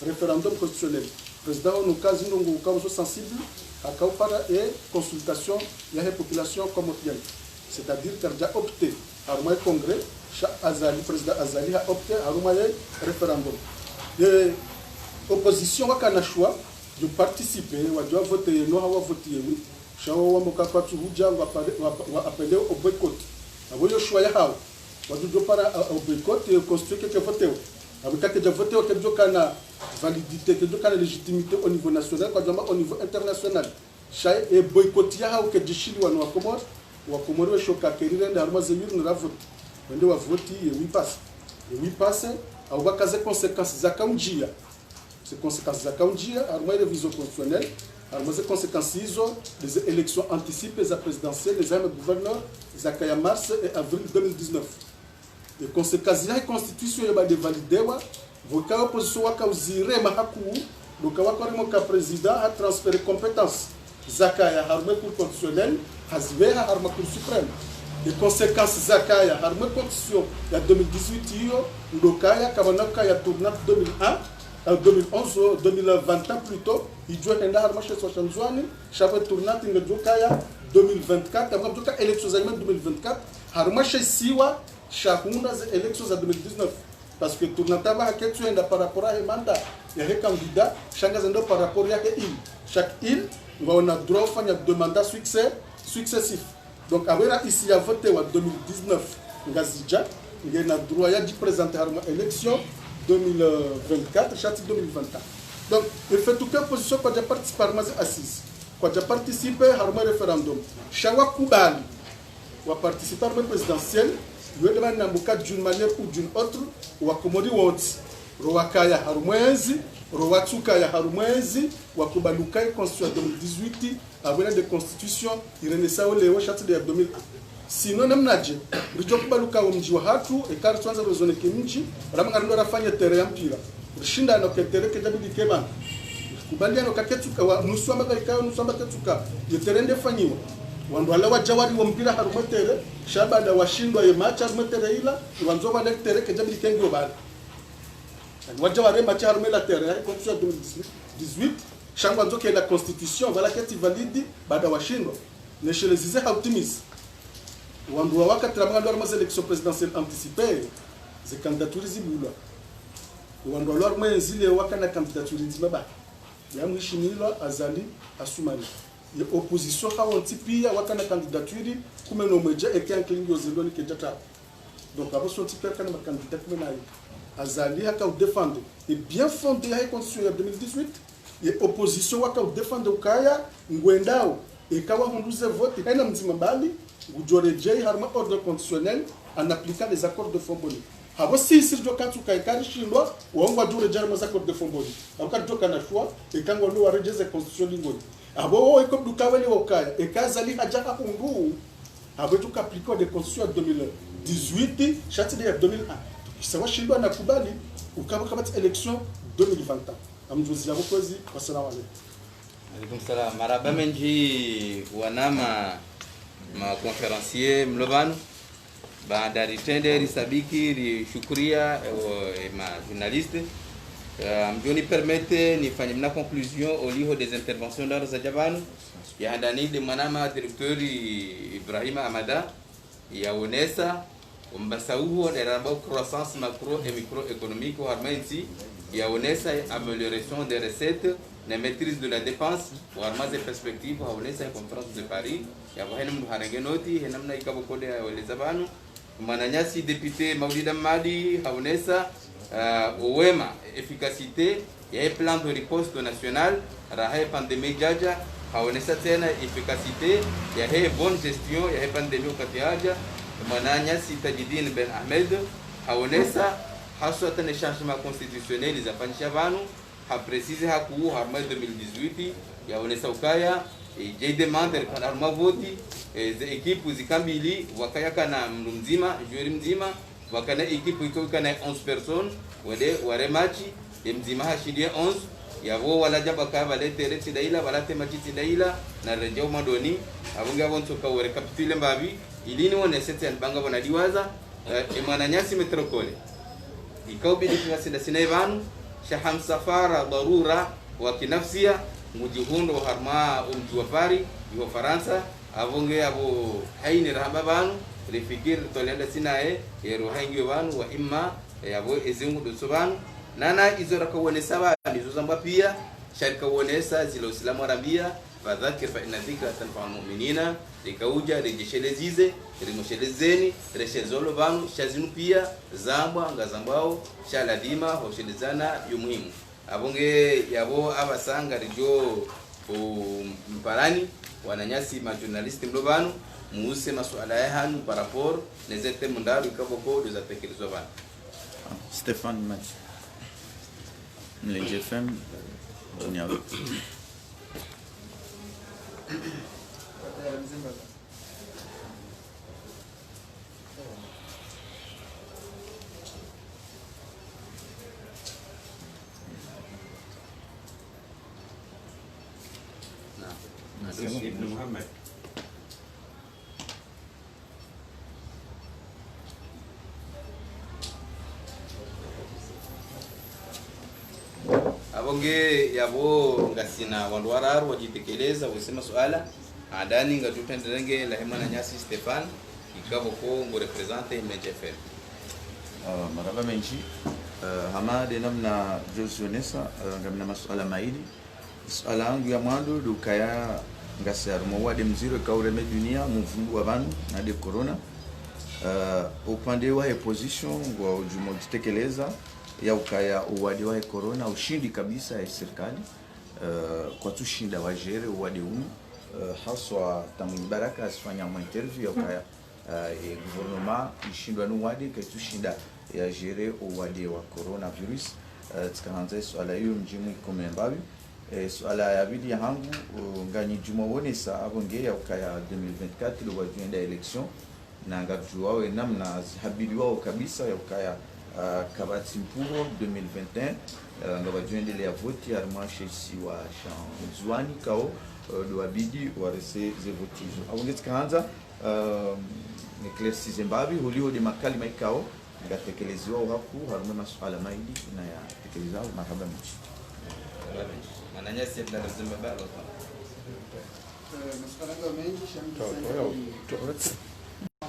référendum constitutionnel président on occasion ngo kawo sensible akao para et consultation ya la population comorienne c'est-à-dire qu'il a opté haruma congrès Azali président Azali a opté haruma référendum et opposition wakana choix de participer wa doit voter no hawa voter oui shawo wamboka kwa tuhuja wa appeler au boycott aboyo choix ya hawo wadudo para au boycott et construire que voter abika que voter que dokana validité que dokana légitimité au niveau national kwa jamba au niveau international shay et boycott ya hawo que dishili wa Komori wa shoka kerire nda haruma zemir na vote wende wa vote et oui passe au bakaze conséquences za kaunjia ces conséquences za kaunjia haruma révision constitutionnelle haruma ces conséquences izo les élections anticipées za présidentielles les aimes gouverneurs za kaya mars et avril 2019 les conséquences ya constitution ya ba de validewa voka opposition waka uzire mahaku doka wako rimo ka président a transféré compétences za kaya haruma cour constitutionnelle hazbeha haruma cour suprême les conséquences zakaya haruma constitution ya 2018 hiyo ndokaya kabanaka ya tournat 2001 2011 2021 plutôt il doit enda haruma chez Sochanzwani chaque tournat ngedokaya 2024 avant doka élections za 2024 haruma chez Siwa shahunda za élections za 2019 parce que tournata ba haketu enda par rapport à mandat ya he candidat changa zendo par rapport ya il chaque il on a droit fanya de mandat successif Donc awera ici ya voté en 2019 ngazija ngena droit ya di présenter harma élection 2024 chati 2024. Donc il fait toute position kwa ja participer harma assise kwa ja participer harma référendum shawa kubali wa participer harma présidentielle yo demande na mbuka d'une manière ou d'une autre wa komodi wonti rowakaya harumwezi rowatsuka harumwezi wa kubalukai constitution 2018 avena de constitution irenesa leo chati de 2001. Sinon namnaje rijo kubaluka mji wa hatu ekari tuanza rozone kimji ramanga ndo rafanya tere ya mpira rishinda no ketere kejabidi keba kubaliano kaketsuka wa nuswamba kalikayo nuswamba ketsuka yeterende fanyiwa wandu ala wajawari wa mpira harumetere shabada washindwa ye match harumetere ila wanzo wa tere kejabidi kengo bali wajawari match harumela tere ya constitution 2018 shangwa nzoke la constitution wala keti valide bada washindwa neshelezize hautimis wandu wa wakati la mwando wa élection présidentielle anticipée ze candidature zibula wandu wa lor mwenzile wakana candidature zimaba ya mwishimilwa azali asumani ya opposition hawonti pia wakana candidature kumeno mweja ekankelingo zeloni kejata donc abo son tipia kana candidat kumena azali haka défendre et bien fondé la constitution de 2018 et opposition waka défendre ukaya ngwendao ekawa hunduze vote hena mzima bali gujorejei harma ordre constitutionnel en appliquant les accords de Fomboni. Habo si do katsuka ekari shindwa waongwa dure jarma za accords de Fomboni. Akati kana shwa ekango lo warejeze constitution lingoni. Abo eko dukawele wakaya ekazali haja hundu. Habo tuka appliquer des constitutions de 2018 chati de 2001. Kisawa shindwa na kubali ukaba kabati election 2020. Amjuzi yako kwezi wasalamu alaykum. Alaikum salam. Maraba menji wanama ma conférencier mlobanu baada ritende risabiki rishukuria ma journaliste mjoni permette nifanye mna conclusion au liho des interventions dans za jabanu ya ndani de manama directeur Ibrahima Amada ya onesa umbasauho de ramba croissance macro et microéconomique au harmanti ya onesa amélioration des recettes la maîtrise de la dépense ou armas des perspectives à onesa conférence de Paris ya bahena mharenge noti henamna ikabo kode ya weleza banu mananyasi député Maulida Madi haonesa uwema efficacité ya plan de riposte national rahe pandemie jaja haonesa tena efficacité ya he bonne gestion ya pandemie katiaja mananyasi Tajidine Ben Ahmed haonesa haswa tena changement constitutionnel izafanyisha banu ha préciser haku harma 2018 ya onesa ukaya j'ai demandé kana harma voti ze equipe zikambili wakaya kana mzima joueur mzima wakana equipe iko kana 11 personnes wale machi mzima hashidie 11 yabo wala jaba ka wale tere tidaila wala tema tidaila na rejeo madoni abunga bonto ka wore capitule mbabi ilini wone sete banga bona diwaza emana nyasi metropole ikao bidi tunasida sinaivanu shaham safara darura wa kinafsia mujihundo harma umjuafari yo Faransa avonge abo haini rahaba banu refikir tolenda sinae yero haingi banu wa imma yabo ezingu dosubanu nana izora kawonesa bani zozamba pia sharika wonesa zilo islamu arabia fadhakir fa inna dhikra tanfa'u mu'minina likauja rejeshelezize rimoshelezeni reshezolo banu shazinu pia zambwa ngazambao shaladima hoshelezana yumuhimu abonge yabo abasanga rijo mparani wananyasi ma journaliste mlobanu muuse masuala ya hanu par rapport les ete mundaru ikaboko de zatekelezwa bana Stéphane Match le GFM Niago Ibn Muhammad. abonge yabo ngasina wandwararu wajitekeleza wasema swala adani ngatutenderenge la hemana nyasi Stefan ikabo ko ngo represente MJFM maraba menji hama de namna Josionesa ngamna maswala maili swala yangu ya mwanzo dukaya ngasi harimo wade mziro kaureme dunia muvundu wa vanhu na de corona. Upande wa opposition wa ujumo jitekeleza ya ukaya uwadi wa corona ushindi kabisa ya serikali kwa tushinda wajere uwadi unu haswa tamu baraka asifanya mu interview ya ukaya gouvernement ishindwa nuwadi kwa tushinda ya jere uwadi wa coronavirus. Tikaanza swala hiyo mjimu ikomembabi swala ya bidi hangu ngani juma wonesa abonge ya ukaya 2024 lo wajuenda election na ngajua wawe namna habidi wao kabisa ya ukaya kabati mpuro 2021 ngabajuendele ya voti armashe si wa shanzuani kao do abidi warese ze votizo abonge tikaanza Nicolas Zimbabwe hulio de makali maikao ngatekeleziwa haku haruma masuala maidi na ya tekeleziwa marhaba mchi mananya sibla na Zimbabwe masuala mengi en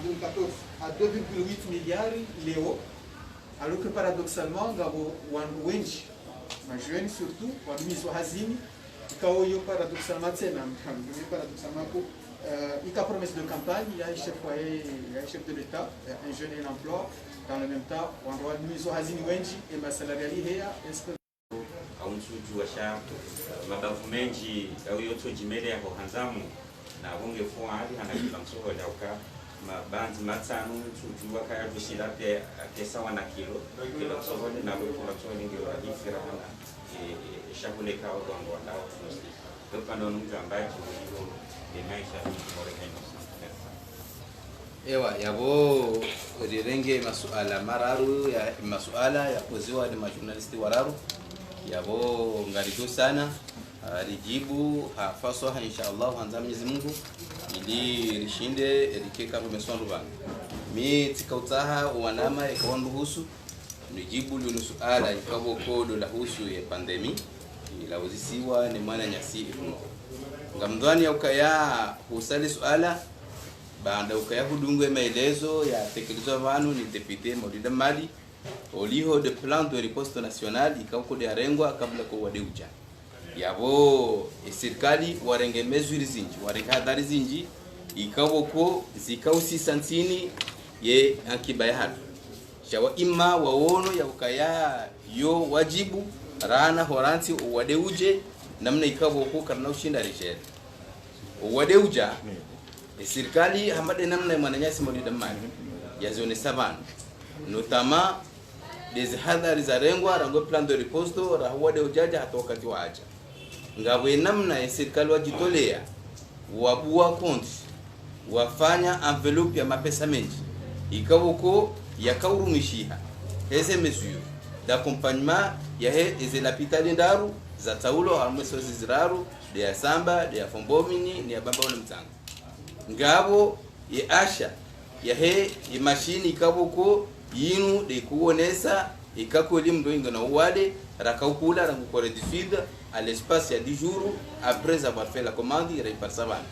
2014 à 2,8 milliards Léo, alors que paradoxalement, on winch, ma jeune surtout, on mise au hazini, il paradoxalement, il y a promesse de campagne, il y a un chef de l'État, un jeune et un emploi, dans le même temps, on doit mise au hazini winch et ma salariée est-ce que Aunsujuasha mabavu mengi au yoto jimele ya hanzamu na bunge fua hadi hanakila msoho dauka mabanzi matano tujua kaya bishira pesa wana kilo msoho na kwa msoho ningi rahisi rahana shahule kao dongo ndao tunusi kwa ndo nunga ambaye hiyo ni maisha moreka ewa yabo rirenge masuala mararu ya masuala ya kuziwa ni majournalisti wararu yabo ngarijo sana rijibu hafaswa inshallah hanza Mwenyezi Mungu ili rishinde rikeka rumesondu bana mi tikautaha wanama ikawanduhusu nijibu lulu suala ikabo kodo la husu ya pandemi ila uzisiwa ni maana nyasi ifuno ngamdwani ya ukaya husali suala baada ukaya hudungwe maelezo ya tekelezo vanu ni depute Maulida Madi oliho de plan de riposte nationale ikauko de arengwa kabla ko wadeuja yabo serikali warenge mesures zinji warenge hadari zinji ikawoko zikausi santini ye akibaya hatu shawa imma waono ya ukaya yo wajibu rana horanti wadeuje namna ikawoko karna ushinda rishere wadeuja serikali hamade namna mwananyasi Maulida Madi ya zone savana notama des hadari za rengwa rango plan de riposte rahwade ujaja hata wakati waacha ngabwe namna ya serikali wajitolea wabua konti wafanya envelope ya mapesa mengi ikawoko yakaurumishiha heze mesure d'accompagnement ya heze lapitali ndaru za taulo harmeso ziziraru de ya samba de ya fombomini ni ya baba ule mtanga ngabo ya asha ya he machine ikawoko yinu de kuonesa ikakoli mdoinga na uwade rakaukula rangu Corée du Sud à l'espace ya 10 jours après avoir fait la commande iraipar savana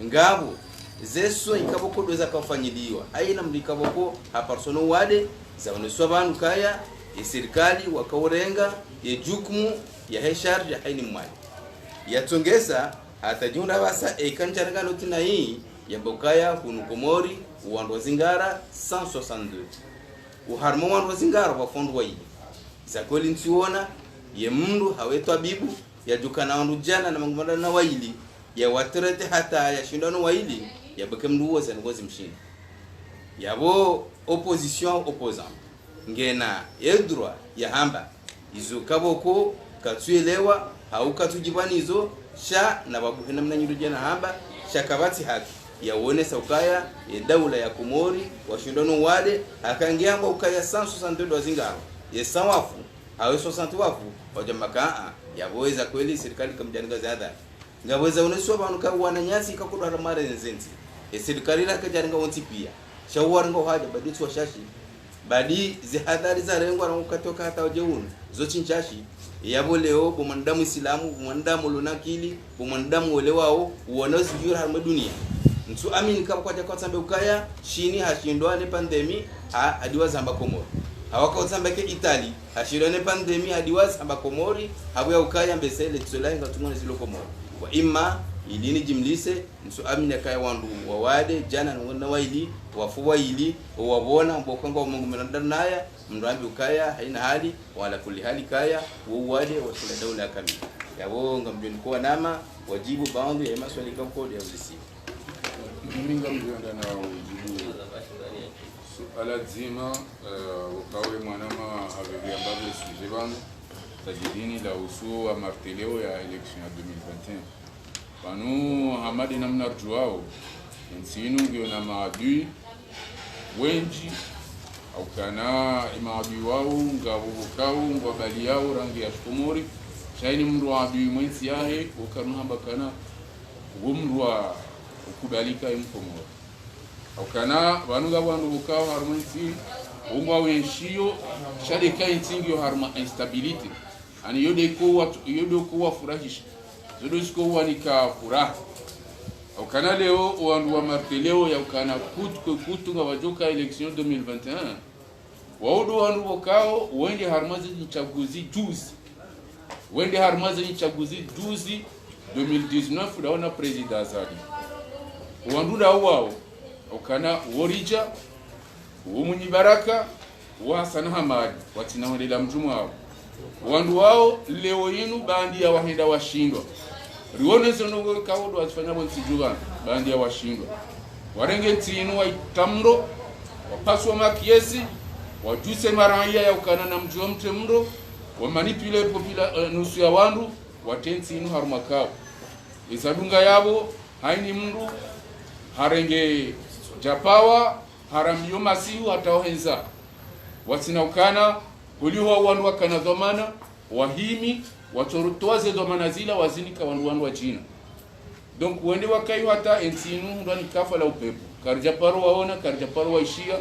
ngabo zeso ikaboko doza kafanyiliwa aina mlikaboko haparsono wade za oneswa banu kaya ya serikali wakaurenga ya jukumu ya hesharge ya haini mwali yatongeza hata junda basa ekanjaranga notina hii ya bokaya hunukomori uwando zingara 162 uharmo wando zingara wafondo waidi zakoli ntiona ye mundu hawetwa bibu ya dukana wandu jana na mangumana na waili ya waterete hata ya shindano waili ya beke mdu woza ngozi mshini yabo opposition opposant ngena edroit ya hamba izo kaboko katuelewa hauka tujibanizo sha na babu namna nyiru jana hamba shakabati haki ya uone saukaya ya daula ya Komori wa shindano wale akangiamba ukaya 162 wazingaro ya sawafu hawe 60 wafu wajambaka yaweza kweli serikali kamjaniga zaada ngaweza uneswa banu ka wananyasi kakudara mara nzenzi serikali la kajaringa wonti pia shawar ngo haja badi tu shashi badi zihadari za rengo na ukatoka hata wajeuni zote nchashi yabo leo bumandamu islamu bumandamu lunakili bumandamu wale wao uonozi jura harma dunia ntu amini kama kwa sambe ukaya shini hashindwa ne pandemi adiwa zamba Komori hawaka uzambeke Italy hashindwa ne pandemi adiwa zamba Komori habuya ukaya mbesele tsola inga tumone zilo Komori wa imma ilini jimlise nso amina kaya wandu wawade jana na waili wafuwa ili wawona mbokanga Mungu mnandanaya mrambi ukaya haina hali wala kuli hali kaya wawade wasula daula kamili yabo ngamjoni kwa nama wajibu baadhi ya maswali kama ya uzisi mimi ngamjoni na wajibu suala zima ukawe mwanama avec ambavyo sujet bangu tajidini la usuo wa marteleo ya election ya 2021 panu hamadi namna juao nsinu ngio na maadui wenji au kana maadui wao ngabukao ngabali yao rangi ya shomori shaini mru adui mwenzi yahe ukanu habakana umrwa ukubalika imkomoro au kana banuga bandu bukao harmonisi ungwa wenshio shade kai nsingio harma instability ani yode ko furahisha zodo siko wanika furaha ukana leo wandu wa marteleo ya ukana kutu nga wajoka election 2021 waudo wandu bukao wende harmazi chaguzi juzi wende harmazi chaguzi juzi 2019 daona president Azali wandu da wao ukana worija umunyi baraka wa Hassan Hamad watina wandela mjumu wao wandu wao leo yinu bandi ya wahenda washindwa rione zonongo kawodo asifanya bonsi juga bandi ya washindwa warenge tinu wa itamro wapaswa makiesi wajuse maraya ya ukana na mjuwa mtemro wa manipule nusu ya wandu watensi inu harumakao isadunga yabo haini mndu harenge japawa haramio masihu hataohenza wasina ukana kuliwa wandu wakana dhamana wahimi watorutoaze dhamana zila wazinika wandu wa China donc wende wakayu hata ensinu ndani kafa la upepo karjaparo waona karjaparo waishia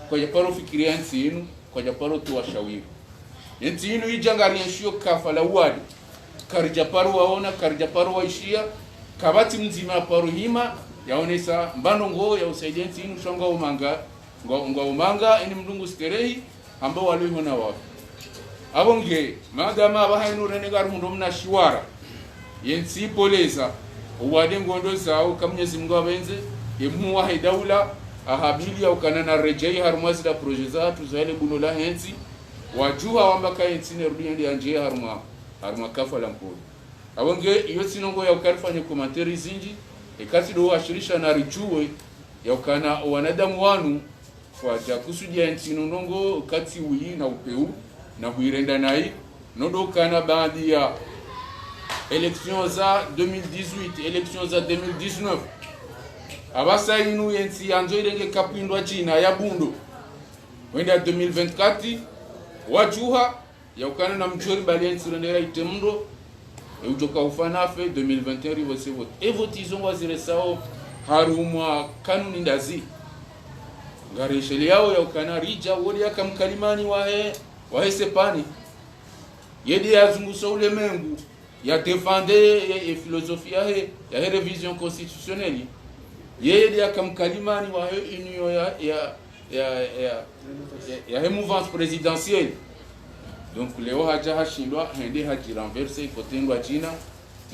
kwa japaro fikiria ensinu kwa japaro tuwashawiri ensinu ijangari yashio kafa la uwadi karjaparo waona karjaparo waishia kabati mzima paro hima yaonesa mbano ngo ya usaidia ensinu shonga umanga ngo umanga ini mdungu sterehi ambao walihona wapi abonge madama abahainu renega rundo mna shiwara yensi poleza uwade ngondo zao kamnyezi Mungu abenze emu wa daula ahabili au kanana rejei harumasi da projeza tuzale buno la hensi wajuha wambaka yensi ne rudi ndi anje haruma kafa la mkuru abonge iyo sinongo ya ukarifanya komentari zinji ekati do washirisha na richuwe ya ukana wanadamu wanu kwa jakusudia yensi nongo kati uyi na upeu na huirenda nai nodo kana baadhi ya election za 2018 election za 2019 abasa inu yensi anzo irenge kapindwa China ya bundo wenda 2024 wajuha ya ukana na mchori bali yensi rendera itemndo utoka ufanafe 2021 rivose vote vote izongwa zire sao harumwa kanuni ndazi ngareshele yao ya ukana rija wodi akamkalimani wahe sepani yedi yazungusa ulemengu ya defende ya filosofia ya revision constitutionnelle yedi akamkalimani wahe union ya mouvance présidentielle donc leo haja hashindwa hende haji renverser kotengwa China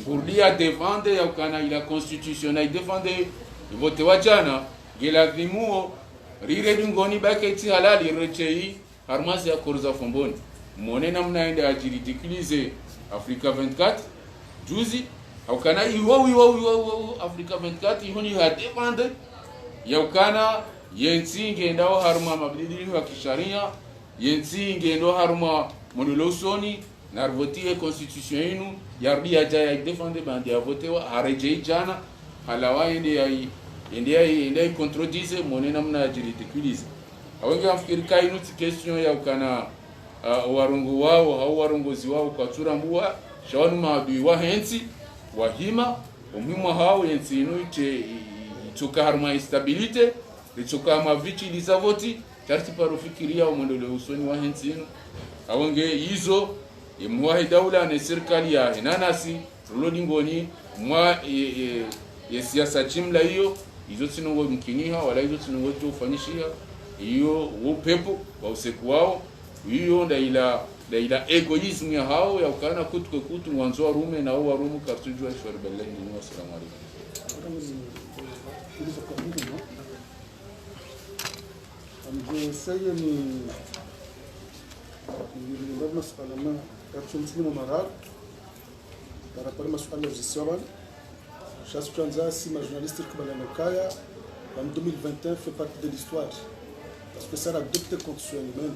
ngurdia defende ya ukana ila constitutionnelle defende vote wajana gela grimuo rire dungoni baketi halali rechei harmasi ya korza fomboni mwone namna ende ajiridiculize Afrika 24 juzi au kana iwo Afrika 24 ihoni hadepande ya ukana yensi ngendao haruma mabadiliko ya kisharia yensi ngendo haruma monolosoni na votie constitution yenu yardi aja ya defende bande ya votewa hareje jana halawa ende contredise mwone namna ajiridiculize awenge afikiri kainu question ya ukana warungu wao au warungozi wao kwa turambua shawanu maadui wa hensi wahima umuhimu hao yensi inu itoka harma instabilite itoka mavichi lisavoti tarti parofikiria umondole usoni wa hensi inu awenge hizo mwa daula na serikali ya henanasi rulodingoni mwa siasa chimla hizo sinongo mkinyiha wala hizo sinongo tufanyishia hiyo upepo wa useku wao hiyo nda ila da ila egoism ya hao ya ukana kutu mwanzo wa rume na wa rumu kartujwa shwari billahi ni assalamu alaykum. Amjisaya ni ndio masuala ma kartujwa marar para para masuala zisiwan chasse kwanza si ma journaliste kubala nakaya en 2021 fait partie de l'histoire parce que ça a adopté constitution humaine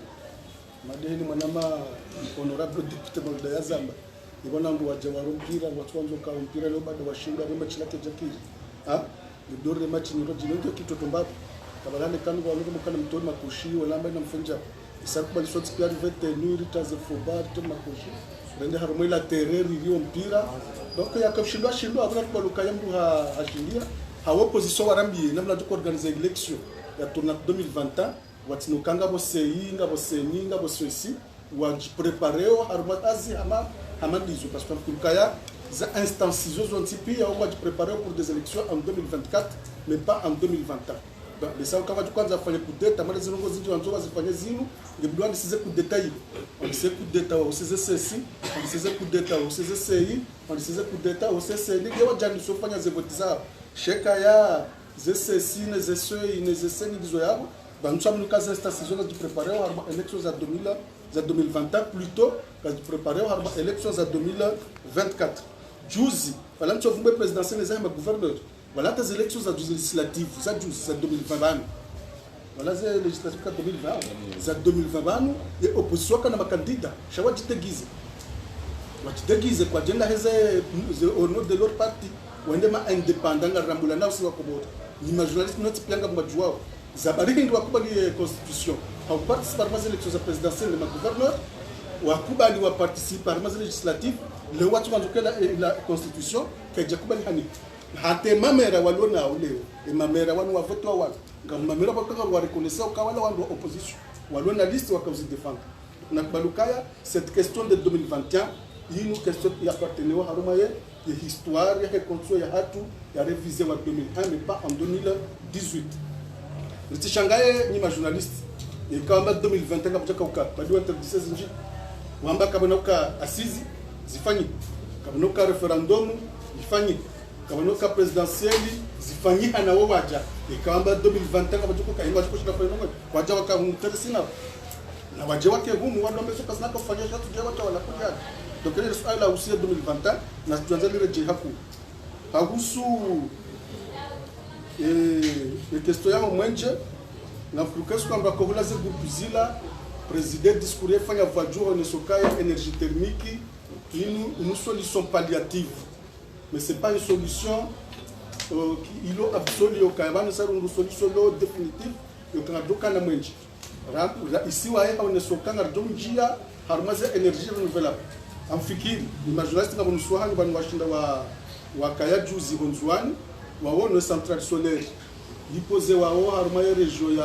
madeni mwanama honorable député Mwenda Zamba ibona ndo waje wa mpira watu wanzo ka mpira leo bado washinda ni match lake jakiri ndio match ni roji ndio kitu tombapo kabalane kanu kwa ndugu kana mtoni makushi wala ambaye namfunja isakuba lisoti pia rivete nuri taze fobar to makushi ndio harumwe la terreur iliyo mpira donc yakashindwa abuna kubaluka yamdu hashindia hawo position warambi namna tuko organiser election ya tournoi 2021 watinokanga bo sei ngabo seni ngabo soisi wajiprepareo harumatazi hama dizo parce que kulukaya za instances zo ntipi au wajiprepareo pour des élections en 2024 mais pas en 2021 donc ça kama tukanza fanya kudeta mara zinongo zinji wanzo wazifanye zinu ngebudwa ndisize kudeta hiyo ndisize kudeta wa usize sesi ndisize kudeta wa usize sei ndisize kudeta wa usize sei ngewa jani sofanya zevoti zao sheka ya zesesi ne zesoi ne zeseni dizo yabo nous sommes dans cette station de préparer aux élections à 2021 plutôt que de préparer aux élections à 2024. Juzi, voilà nous sommes présidentiels les hommes gouverneurs. Voilà des élections à législatives, ça juzi, c'est 2020. Voilà les législatives 2020. C'est 2020 et opposition quand on a candidat, chaque fois tu te guises quoi, je n'ai au nom de l'autre parti, ou un indépendant à Rambulana aussi wa Koboto. L'imaginaire notre plan comme Majouao. Zabari ndio wakubali constitution hawaparticipe par élections présidentielles na gouverneur wakubali wa participe par législative le watu wanzokela la constitution kaja kubali hani hate mamera walona leo e mamera wanu wa vote wa ngam mamera bakaka wa reconnaissance ukawala wandu opposition walona liste wakauzi défendre na kubalukaya cette question de 2021 une question ya partenaire harumaye ya histoire ya reconstruction ya hatu ya réviser wa 2001 mais pas en 2018. Nishangae ni journaliste ikamba 2021 kapaka uka bado interdisez nji wamba kabanoka asizi zifanyi kabanoka referendum zifanyi kabanoka presidentielle zifanyi ana waja ikamba 2021 kapaka kaimba kushika kwa nongo waja wakamteresina na waje wake humu wanombe soka sana kufanya shatu je watu wanakuja donc ile swala usia 2021 na tuanze ile je hakusu question yao mwenje na frukasu kwamba kovola ze gupuzila président discours fanya vajuro ne sokaya énergie thermique une solution palliative mais c'est pas une solution qui ilo absolue okayabana sa une solution lo définitive yokandoka na mwenje ici wae on ne sokanga donjia harmaze énergie renouvelable amfikiri imaginaste kama mswahani bani washinda wa kaya juzi bonzwani waone centrale solaire lipoze wao haruma ya region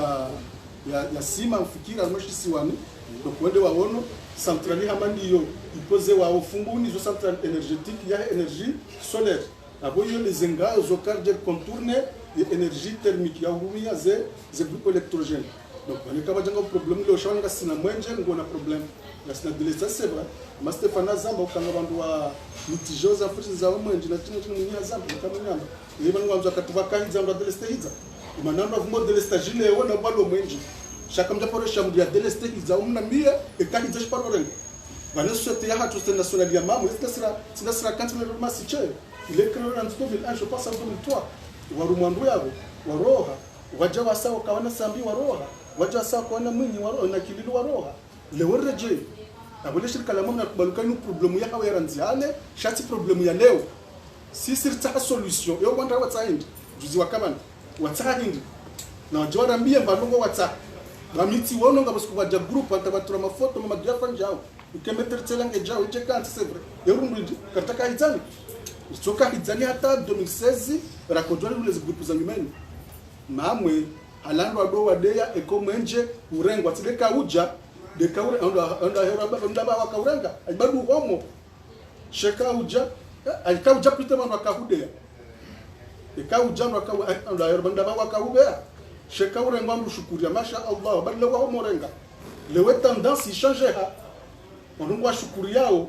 ya sima mfikira almoshi siwani donc wende waono centrale hamandi yo lipoze wao funguni zo centrale énergétique ya énergie solaire aboyo les enga zo cardiac contourner ya énergie thermique ya hurumia ze groupe électrogène donc on est kama janga problème le shanga sina mwenje ngona problème na sina delesa c'est vrai ma Stéphane Zamba ukanga bantu wa mitijoza futhi za mwenje na tino munya Zamba kama nyamba iba ngwanza katubaka hiza ndo delesta hiza manamba vumo delesta jile wona balo mwenje shaka mjaporo shambu ya delesta hiza umna mie ekahiza shparo rengo bana société ya hatu nationale ya mamu sina sira kantina de masiche il est créé en 2001 je pense en 2003 warumwandu yabo waroha waja wasao kawana sambi waroha waja wasao kawana mwinyi waroha na kililu waroha le woreje abule shirika la mamu na kubaluka ni problemu ya hawa yaranziale shati problemu ya leo si sirta solution yo kwanda watsaindi juzi wakabana watsaindi na wajora mbie mbalongo watsa bamiti wono ngabasku waja group atabatura mafoto mama diafa njao ukemeter tselange jao ije kanti c'est vrai yerumbi kataka hizani soka hizani hata 2016 rakodwani ule group za nyumeni mamwe halando ado wadeya eko mwenje urengwa tsileka uja de kaure onda hera baba ndaba wakaurenga ibadu homo sheka uja aikauja pita mwana wakahudeya ikauja ndo hera ndaba wakahubea sheka urengwa mshukuria masha Allah badle wa homo renga lewe tendance change ha wanungu shukuru yao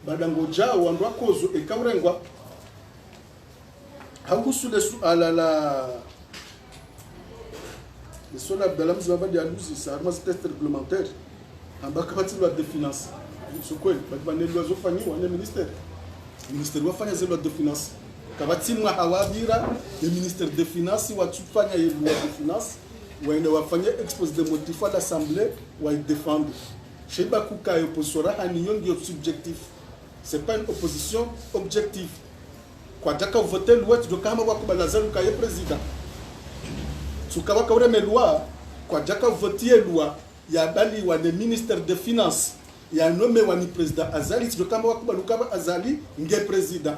baada ngojao wandu akozo ikaurengwa hauhusu le suala la le suala Abdallah Mzibabadi aluzi sa armas test réglementaire ambaka bati loi de finance sokwe bali loi zofanyiwa na ministère wafanya zile loi de finance kabati mwa hawabira le ministère des finances watufanya ile loi de finance waende wafanye expose de motifs à l'assemblée wa défendre Sheba kuka opposition haniyo ndio subjectif. C'est pas une opposition objective. Kwa jaka voter loi tu kama kwa kubalaza luka ye president. Tukawa kwa ule loi kwa jaka voter loi ya bali wa le ministère des finances ya nommé wa ni président Azali tu kama kwa kubaluka Azali nge president.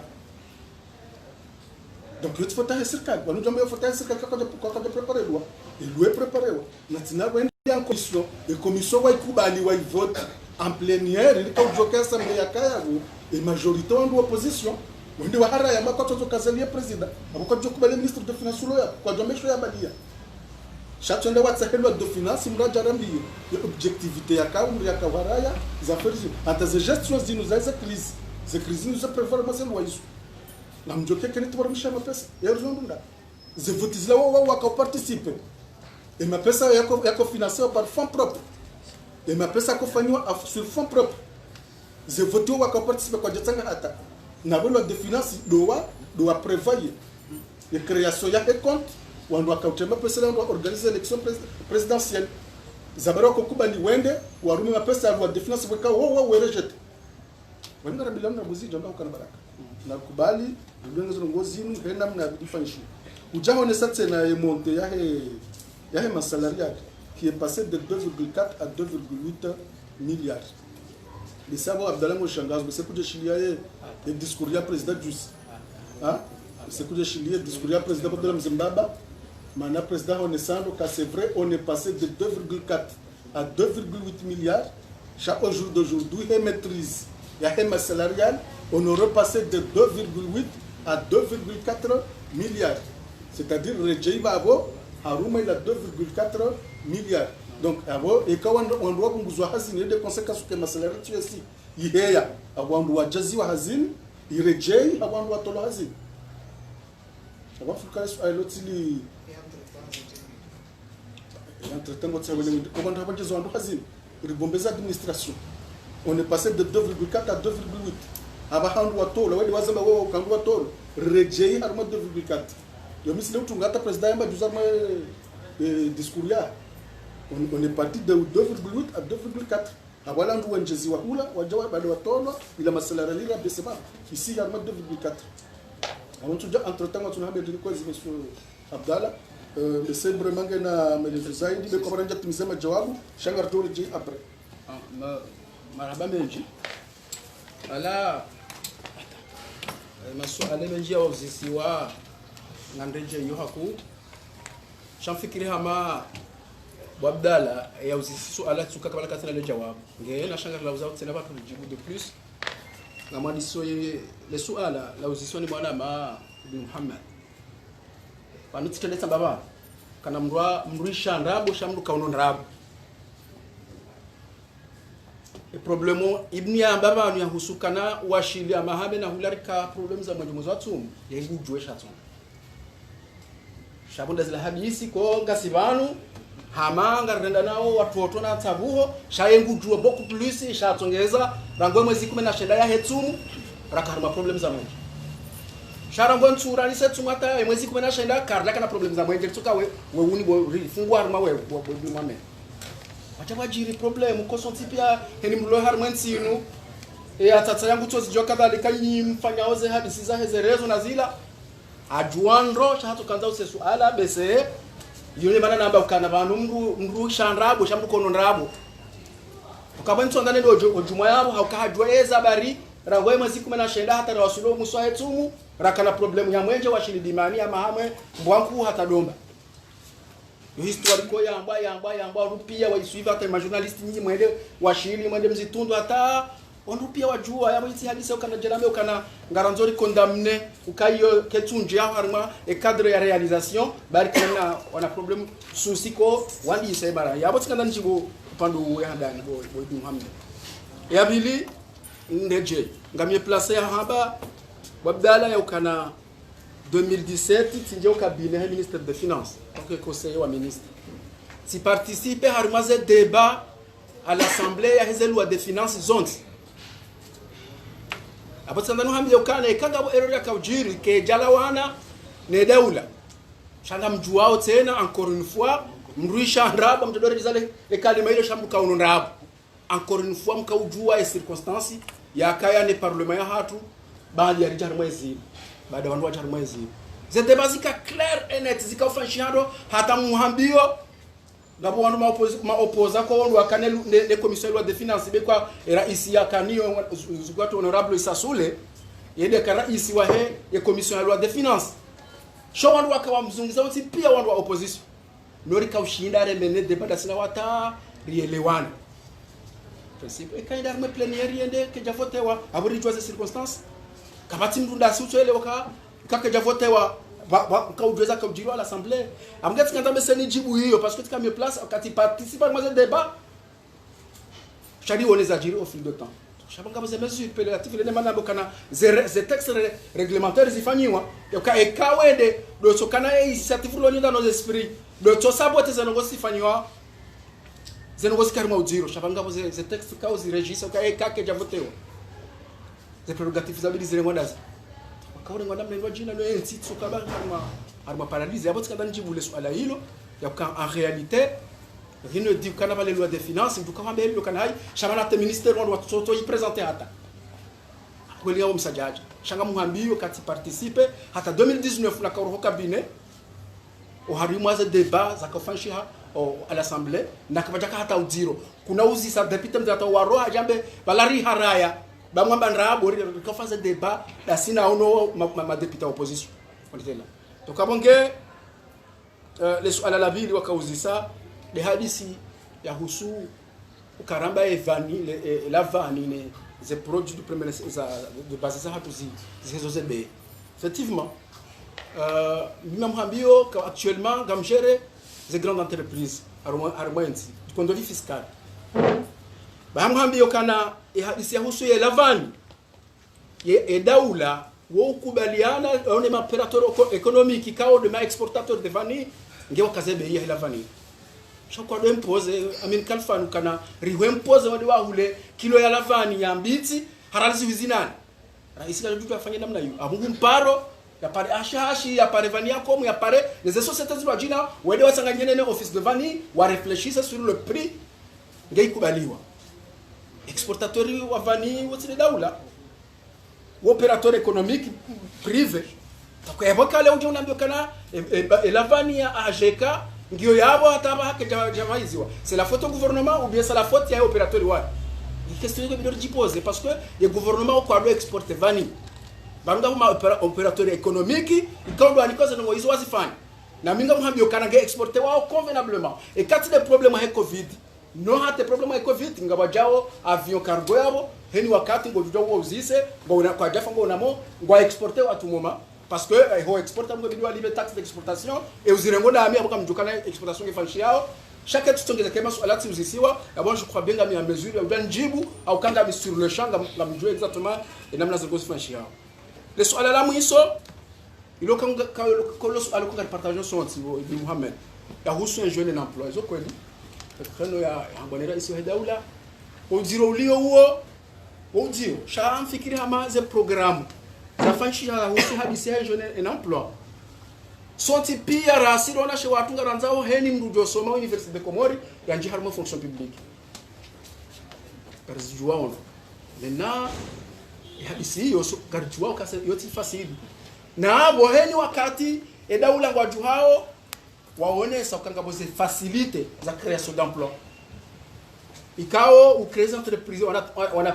Donc il faut faire serikali. Wanu jambo faut faire serikali kwa préparer loi. Et loi préparer wa. Na tina en commission, et commission va y vote en plénière, il y a assemblée et majorité en opposition. On dit wahara ya makoto to kazalia president. Aboko jokuba le ministre de finance loya kwa jomesho ya balia. Chaque nda watsa loi de finance mraja rambi objectivité ya ka umri ya kawaraya za ferzi. Ata ze gestion zinu za crise. Ze crise nous prévoir mais loi isu. Na mjoke kene to barmisha mapesa. Ya ruzondunda. Ze vote zila wa ka participer. Et ma pesa yako financé par fonds propres. Et ma pesa kufanywa sur fonds propres. Je vote wa ka participer kwa jatanga hata. Na loi de finance doit prévoir la création ya compte on doit kautema pesa on doit organiser l'élection présidentielle. Zabaro ko kubali wende warumi ma pesa loi de finance weka wo reject. Wenda rabila na buzi jonga ukana baraka. Na kubali ndio ngozi ni henda mna bidifanishi. Ujaho ne satse na monte il y a un salariat qui est passé de 2,4 à 2,8 milliards. Le savoir Abdallah Mouchangas, c'est pour le discours du président Djus. C'est pour le discours du président Abdallah Mzembaba. Maintenant, le président Onesando, car c'est vrai, on est passé de 2,4 à 2,8 milliards. Chaque jour d'aujourd'hui, il y a une maîtrise. Il y a un salarial, on aurait passé de 2,8 à 2,4 milliards. C'est-à-dire, le Rejei Babo, Haruma il a 2,4 milliards. Donc, et quand on doit kunguzwa hazini, des conséquences que ma salaire tu aussi. Iheya, awandu wa jazi wa hazini, irejei awandu wa tolo hazini. Awafuka yesu ailotili. Entre-temps, comment on va jazi wandu hazini? Ribombeza administration. On est passé de 2,4 à 2,8. Abahandu wa tolo, wadi wazamba wewe kandu wa tolo. Rejei haruma 2,4. Yo misile utungata président yamba juzarma discours ya on est parti de 2,8 à 2,4 awala ndu wenjezi wa hula wajawa bado watolo ila masalari lira besema ici ya 2,4 avant tout entre temps on a bien dit quoi monsieur Abdallah monsieur vraiment na melezaidi be kwa ranja tumisema jawabu shangar tole je après marhaba menji ala masuala menji ya uzisiwa ngandeje yohaku shamfikiri hama Abdallah ya uzisisu ala tsuka kabla katina le jawab nge na shanga la uzao tena ba kujibu de plus na madiso le suala la uzisisu ni bwana ma bin Muhammad panuti teleta baba kana mruisha ndabo shamru kauno ndabo e problemo ibni ya baba anu ya husukana washilia mahabe na hularika problem za mwajumu watu ya hujue shaton shabunda zila hadisi ko ngasibanu hamanga renda nao watu na tabuho shayengu jua beaucoup plus shatongeza rango mwezi 10 ya hetsumu rakarma problem za mwenje sharango ntsura ni setsumu hata mwezi 10 karla kana problem za mwenje tuka we uni bo fungwa harma we bo mame acha wajiri problem ko sonti pia heni mlo harma nsinu atata yangu tozi joka dalika mfanya oze hadisi za hezerezo na zila ajuandro shato kanza usesu ala bese yule mana namba ukana bantu mru shandrabo shamru kono ndrabo ukabantu ngane ndo ojuma yabo hakajwa eza bari rangwe mwezi 10 hata wasulo muswa etumu rakana problemu ya mwenje wa shilidimani ya mahamwe mbwanku hata domba yo historiko yamba rupia wa isuiva hata ma journalist nyinyi mwende wa shili mwende mzitundu hata onrupia wajua yabo iti hadisi ukana jerame ukana ngaranzori condamné ukayo ketunje ya harma e cadre ya réalisation bari kana wana problem susiko wandi sebara yabo tikanda njibo pandu ya hadani boy Muhammad ya bili ndeje ngamie place haba wabdala ya ukana 2017 tinje au cabinet ministre des finances donc conseiller wa ministre si participer harmaze débat à l'assemblée ya hizo loi de finances zones abatsandano hamye ukana ikanga bo error ya kaujiri ke jalawana ne daula shanga mjuao tena encore une fois mruisha ndaba mtodori zale ekalima ile shambuka unondaba encore une fois mkaujua ya circonstances ya kaya ne parlement ya hatu baadhi ya rijari mwezi baada wandu wajari mwezi zete bazika clair et net zikafanshado hata muhambio ngabo wandu maopoza kwa wandu wakane ne commission loi de finance be kwa raisi ya kanio zugwato honorable Isasule yede ka raisi wa he ya commission loi de finance sho wandu wakawa mzungiza wote pia wandu wa opposition nori ka ushinda remene debata sina wata rielewana principe kaida arme plénière yende ke javotewa aburi joze circonstances kabati mdunda siuchele waka kaka javotewa ka ujeza ka ujiro à l'assemblée amgati kanda meseni jibu hiyo parce que tika me place wakati participe à ce débat chali oneza jiro au fil de temps shabanga baze mesure pélative les manabo kana ze textes réglementaires zifanyiwa yoka ekawende do sokana initiative lo nyinda nos esprits do to sabote zanongo sifanyiwa zanongo sikarma ujiro shabanga baze ze textes ka uzi registre ka ekake javotewa ze prérogatives zabili zile ngwandaza kaone ngwanda mlengwa jina no enti tsukaba arma paralyse yabo tsikanda njibule swala hilo ya en réalité rien ne dit kana ba les lois de finances nduka mambe lo kana hai shamana te ministère ndo watoto y présenter hata kweli yao msajaji shanga muhambio kati participe hata 2019 na kauro cabinet o harimo za débat za kafanshia à l'assemblée na kabajaka hata uziro kuna uzi sa député mzata waro ajambe balari haraya bamwamba nrabo rikafaza débat la sina ono ma député opposition on était là donc abonge les ala la ville wakauzisa les hadisi ya husu ukaramba evani la vani ne les produits du premier de base ça hatuzi zizo zebe effectivement nimamhambio actuellement gamgere les grandes entreprises armoenti du contrôle fiscal bahamhambio kana hadisi ya husu ya lavani ye daula wo kubaliana one ma operateur économique kao de ma exportateur de vanille ngewa kazebe ya lavani shoko do impose amin kalfanu kana riwe impose wadi wa hule kilo ya lavani ya mbiti haralizi wizinani raisi ka jutu afanye namna hiyo abungu mparo ya pare ashashi ya pare vanille comme ya pare les sociétés de wajina wede wasanganyene ne office de vanille wa réfléchir sur le prix ngei kubaliwa exportateur wa vanille wote daula opérateur économique privé kwa evoka leo ndio unaambia kana la vanille ya AGK ndio yabo hataba hake jamaiziwa c'est la faute au gouvernement ou bien c'est la faute ya opérateur wa ni question que bidor dipose parce que le gouvernement kwa doit exporter vanille banga ma opérateur économique ikondo anikoza ngo izo wazifanya na minga mhambio kana nge exporter wao convenablement et quand les problèmes avec covid no hate problem ya covid ngabajao avion cargo yabo heni wakati ngo jujo uzise ngo na kwa jafa ngo namo ngo exporter watu moma parce que ho exporter ngo bidwa libre taxe d'exportation et uzirengo na ami abuka mjukana exportation ifanshi yao chaque tutongeza kema swala uzisiwa bon je crois bien ngami ya mesure ya njibu au kanga sur le champ la mjue exactement et namna ziko zifanshi yao le swala la mwiso ilo kanga kolos aloko partager son tibo ibn Mohamed ya husu un jeune emploi zo kweli kano ya ngwanera isi daula ujiro ulio huo ujio sham fikiri hama ze programu zafanshi ya husi habisi ya jeune en emploi soti pia rasiro na shewa tunga ranzao heni mrujo soma université de Comori ya nji harmo fonction publique karzijua ono lena habisi yo so karjua kase yoti fasili na abo heni wakati daula ngwaju hao waone sa kanga boze facilite za création d'emploi ikao ou créer entreprise on a